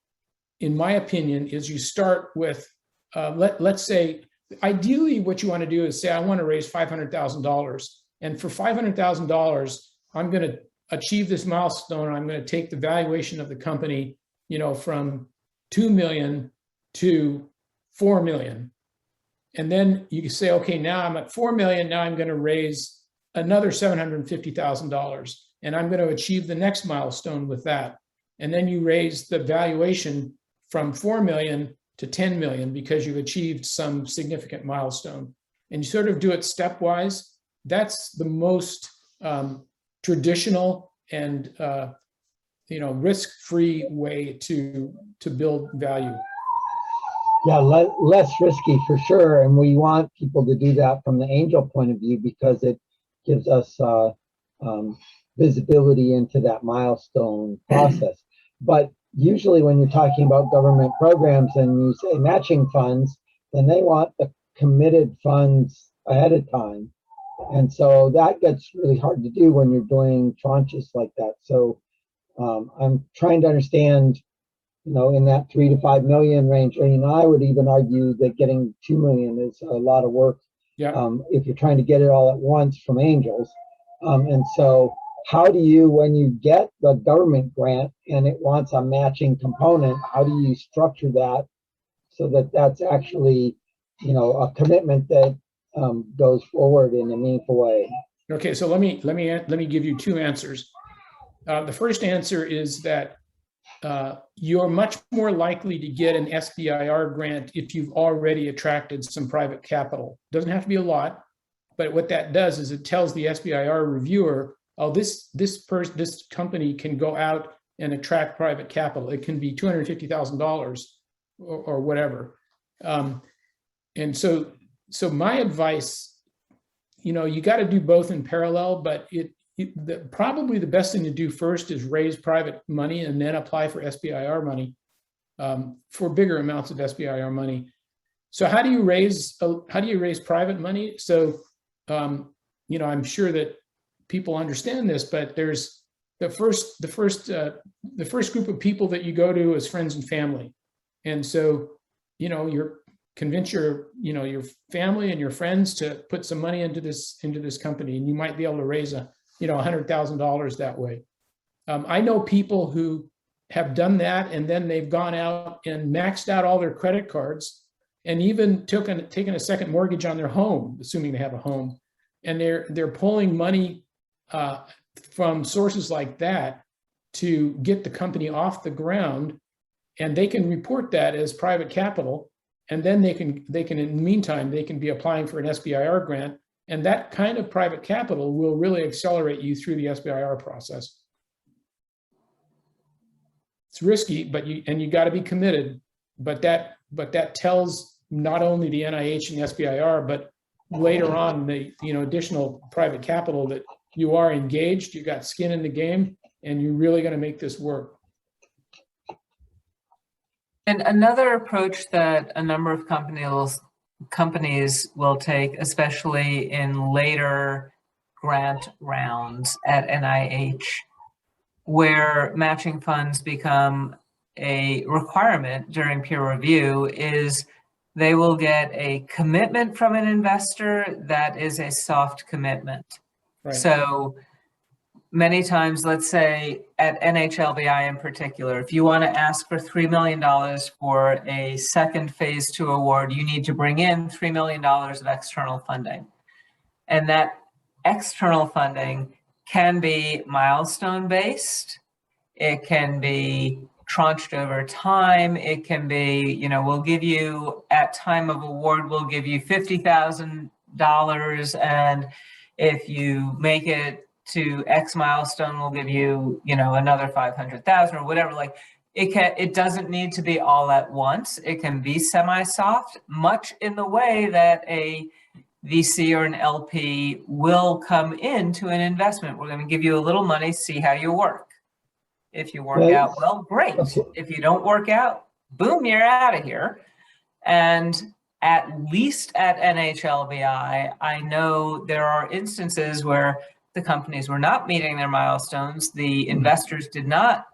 in my opinion, is you start with let's say, ideally, what you want to do is say, I want to raise $500,000, and for $500,000, I'm going to achieve this milestone. I'm going to take the valuation of the company, you know, from 2 million to 4 million. And then you can say, okay, now I'm at 4 million. Now I'm going to raise another $750,000, and I'm going to achieve the next milestone with that. And then you raise the valuation from 4 million to 10 million because you've achieved some significant milestone. And you sort of do it stepwise. That's the most traditional and you know, risk-free way to build value. Yeah, less risky for sure. And we want people to do that from the angel point of view because it gives us visibility into that milestone process. But usually when you're talking about government programs and you say matching funds, then they want the committed funds ahead of time. And so that gets really hard to do when you're doing tranches like that. So I'm trying to understand, you know, in that 3 to 5 million range. And I would even argue that getting 2 million is a lot of work. Yeah. If you're trying to get it all at once from angels. And so how do you, when you get the government grant and it wants a matching component, how do you structure that so that that's actually, you know, a commitment that goes forward in a meaningful way? Okay, so let me give you two answers. The first answer is that you're much more likely to get an SBIR grant if you've already attracted some private capital. Doesn't have to be a lot, but what that does is it tells the SBIR reviewer, oh, this company can go out and attract private capital. It can be $250,000 or whatever. And so my advice, you know, you got to do both in parallel, but probably the best thing to do first is raise private money and then apply for SBIR money, for bigger amounts of SBIR money. So how do you raise private money? So, you know, I'm sure that people understand this, but there's the first group of people that you go to is friends and family. And so, you know, convince your family and your friends to put some money into this company, and you might be able to raise $100,000 that way. I know people who have done that, and then they've gone out and maxed out all their credit cards, and even taken a second mortgage on their home, assuming they have a home, and they're pulling money from sources like that to get the company off the ground, and they can report that as private capital, and then they can in the meantime they can be applying for an SBIR grant. And that kind of private capital will really accelerate you through the SBIR process. It's risky, but you got to be committed. But that tells not only the NIH and the SBIR, but later on the additional private capital that you are engaged, you got skin in the game, and you're really going to make this work. And another approach that a number of companies will take, especially in later grant rounds at NIH, where matching funds become a requirement during peer review, is they will get a commitment from an investor that is a soft commitment. Right. So many times, let's say at NHLBI in particular, if you want to ask for $3 million for a second phase 2 award, you need to bring in $3 million of external funding. And that external funding can be milestone based. It can be tranched over time. It can be, you know, we'll give you at time of award, we'll give you $50,000. And if you make it to X milestone, we'll give you, you know, another 500,000 or whatever. Like it doesn't need to be all at once. It can be semi-soft, much in the way that a VC or an LP will come into an investment. We're going to give you a little money, see how you work. If you work out well, great. If you don't work out, boom, you're out of here. And at least at NHLBI, I know there are instances where the companies were not meeting their milestones. The investors did not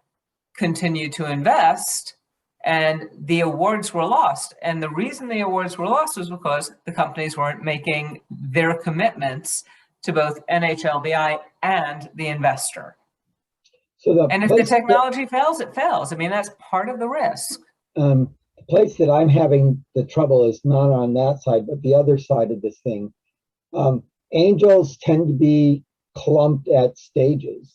continue to invest, and the awards were lost. And the reason the awards were lost was because the companies weren't making their commitments to both NHLBI and the investor. So and if the technology fails, it fails. I mean, that's part of the risk. The place that I'm having the trouble is not on that side, but the other side of this thing. Angels tend to be clumped at stages.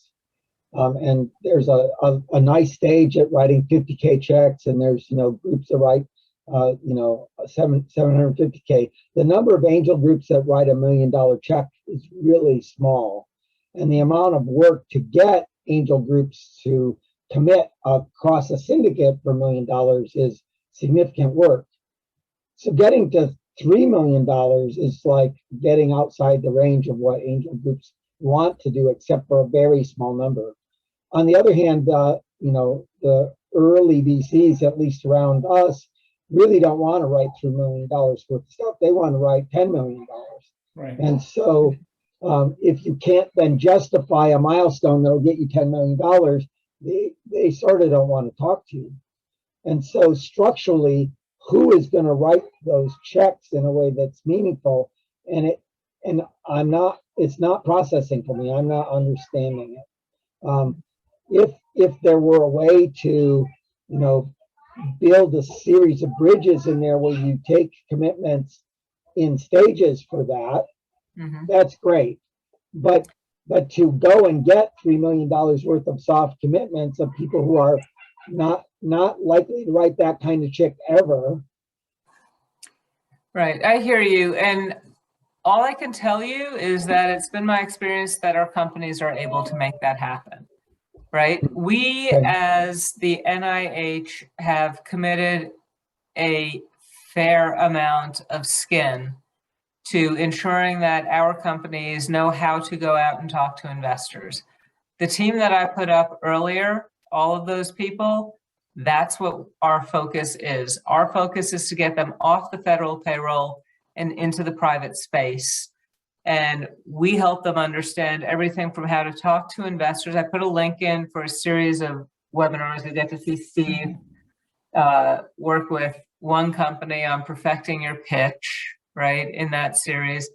And there's a nice stage at writing 50K checks, and there's, you know, groups that write, you know, 750K. The number of angel groups that write $1 million check is really small. And the amount of work to get angel groups to commit across a syndicate for $1 million is significant work. So getting to $3 million is like getting outside the range of what angel groups want to do, except for a very small number. On the other hand, you know, the early VCs, at least around us, really don't want to write $3 million worth of stuff. They want to write $10 million. Right. And so if you can't then justify a milestone that'll get you $10 million, they sort of don't want to talk to you. And so structurally, who is going to write those checks in a way that's meaningful? And it's not processing for me. I'm not understanding it. If there were a way to, you know, build a series of bridges in there where you take commitments in stages for that, that's great. But to go and get $3 million worth of soft commitments of people who are not likely to write that kind of check ever. Right, I hear you. And all I can tell you is that it's been my experience that our companies are able to make that happen. Right? We, as the NIH, have committed a fair amount of skin to ensuring that our companies know how to go out and talk to investors. The team that I put up earlier, all of those people, that's what our focus is. Our focus is to get them off the federal payroll and into the private space. And we help them understand everything from how to talk to investors. I put a link in for a series of webinars. You get to see Steve work with one company on perfecting your pitch, right, in that series.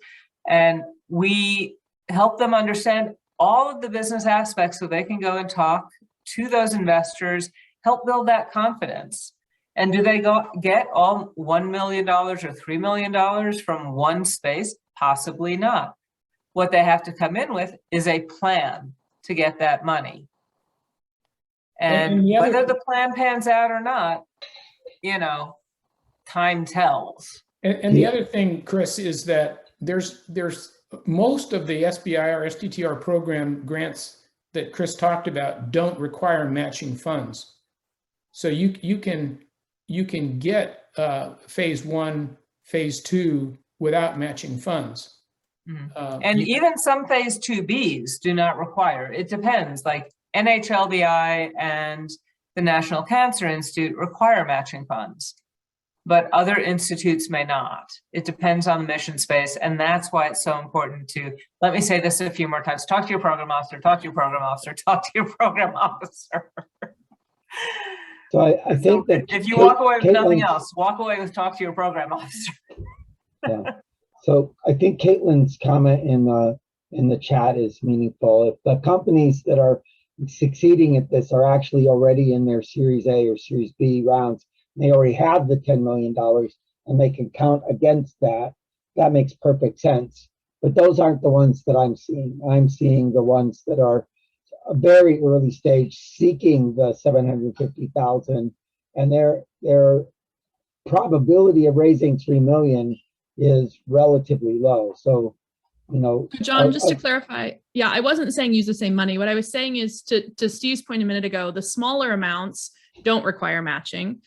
And we help them understand all of the business aspects so they can go and talk to those investors, help build that confidence. And do they get all $1 million or $3 million from one space? Possibly not. What they have to come in with is a plan to get that money. And whether the plan pans out or not, you know, time tells. And the other thing, Chris, is that there's most of the SBI or STTR program grants that Chris talked about don't require matching funds. So you can get phase 1, phase 2 without matching funds. And even some phase 2Bs do not require. It depends. Like NHLBI and the National Cancer Institute require matching funds, but other institutes may not. It depends on the mission space, and that's why it's so important to, let me say this a few more times, talk to your program officer, talk to your program officer, talk to your program officer. So I think that if you walk away with nothing else, walk away with talk to your program officer. Yeah. So I think Caitlin's comment in in the chat is meaningful. If the companies that are succeeding at this are actually already in their Series A or Series B rounds, they already have the $10 million and they can count against that, that makes perfect sense. But those aren't the ones that I'm seeing. I'm seeing the ones that are a very early stage seeking the 750,000, and their probability of raising 3 million is relatively low. So, you know, John, just to clarify, yeah, I wasn't saying use the same money. What I was saying is to Steve's point a minute ago, the smaller amounts don't require matching.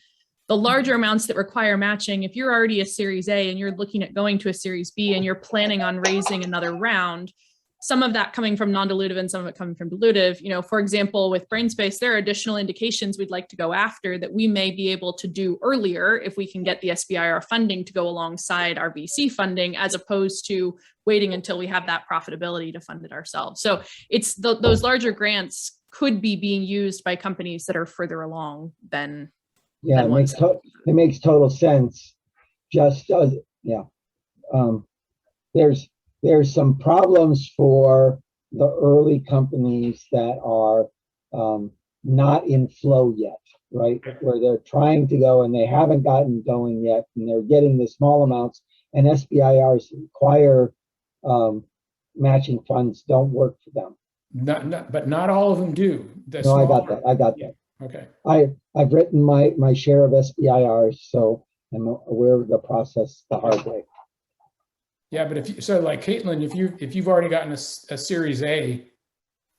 The larger amounts that require matching, if you're already a Series A and you're looking at going to a Series B and you're planning on raising another round, some of that coming from non-dilutive and some of it coming from dilutive, you know, for example, with BrainSpace, there are additional indications we'd like to go after that we may be able to do earlier if we can get the SBIR funding to go alongside our VC funding, as opposed to waiting until we have that profitability to fund it ourselves. So it's those larger grants could be being used by companies that are further along than yeah, it makes total sense. Just yeah, there's some problems for the early companies that are not in flow yet, right? Where they're trying to go and they haven't gotten going yet, and they're getting the small amounts. And SBIRs require matching funds don't work for them. But not all of them do. No, I got that. I got that. Okay. I've written my share of SBIRs, so I'm aware of the process the hard way. Yeah, but if you, so like Caitlin, if you've already gotten a Series A,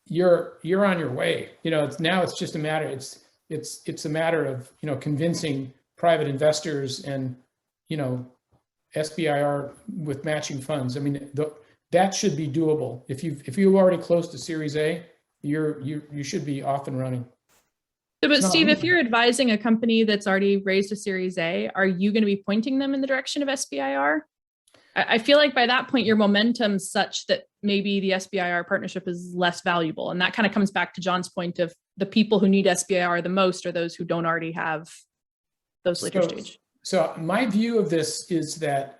you're on your way. You know, it's just a matter. It's a matter of, you know, convincing private investors and, you know, SBIR with matching funds. I mean, that should be doable. If you've already closed to Series A, you should be off and running. So, but Steve, if you're advising a company that's already raised a Series A, are you going to be pointing them in the direction of SBIR? I feel like by that point, your momentum's such that maybe the SBIR partnership is less valuable. And that kind of comes back to John's point of the people who need SBIR the most are those who don't already have those later stage. So my view of this is that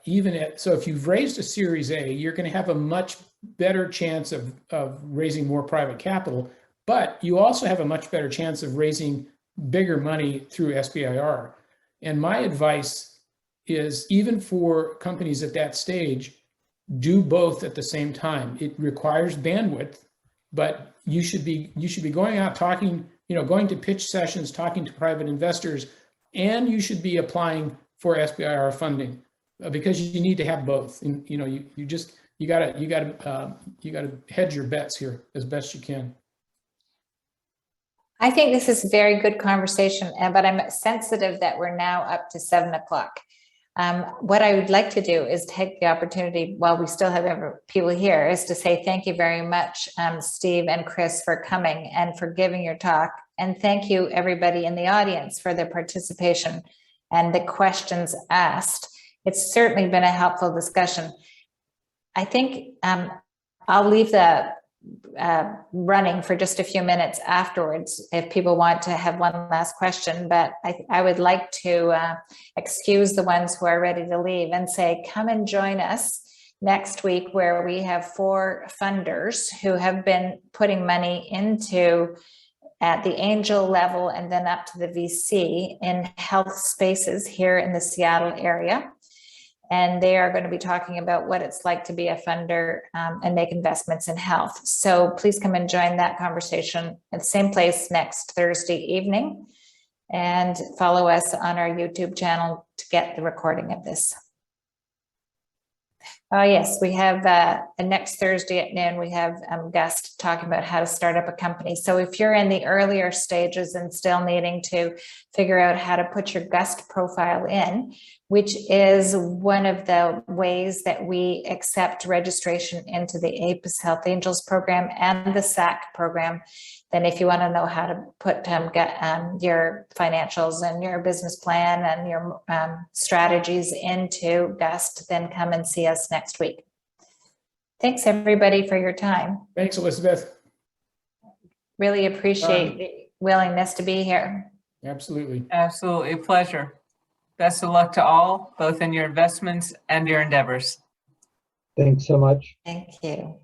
so if you've raised a Series A, you're going to have a much better chance of raising more private capital, but you also have a much better chance of raising bigger money through SBIR. And my advice is, even for companies at that stage, do both at the same time. It requires bandwidth, but you should be going out talking, you know, going to pitch sessions, talking to private investors, and you should be applying for SBIR funding because you need to have both. And, you know, you gotta hedge your bets here as best you can. I think this is a very good conversation, but I'm sensitive that we're now up to 7 o'clock. What I would like to do is take the opportunity while we still have people here is to say thank you very much, Steve and Chris, for coming and for giving your talk. And thank you everybody in the audience for their participation and the questions asked. It's certainly been a helpful discussion. I think I'll leave the running for just a few minutes afterwards if people want to have one last question, but I would like to excuse the ones who are ready to leave and say, come and join us next week, where we have 4 funders who have been putting money into at the angel level and then up to the VC in health spaces here in the Seattle area. And they are going to be talking about what it's like to be a funder and make investments in health. So please come and join that conversation at the same place next Thursday evening, and follow us on our YouTube channel to get the recording of this. Oh yes, we have next Thursday at noon, we have Gus talking about how to start up a company. So if you're in the earlier stages and still needing to figure out how to put your GUST profile in, which is one of the ways that we accept registration into the APIS Health Angels program and the SAC program, then if you want to know how to put your financials and your business plan and your strategies into GUST, then come and see us next week. Thanks everybody for your time. Thanks, Elizabeth. Really appreciate the willingness to be here. Absolutely. Absolutely, a pleasure. Best of luck to all, both in your investments and your endeavors. Thanks so much. Thank you.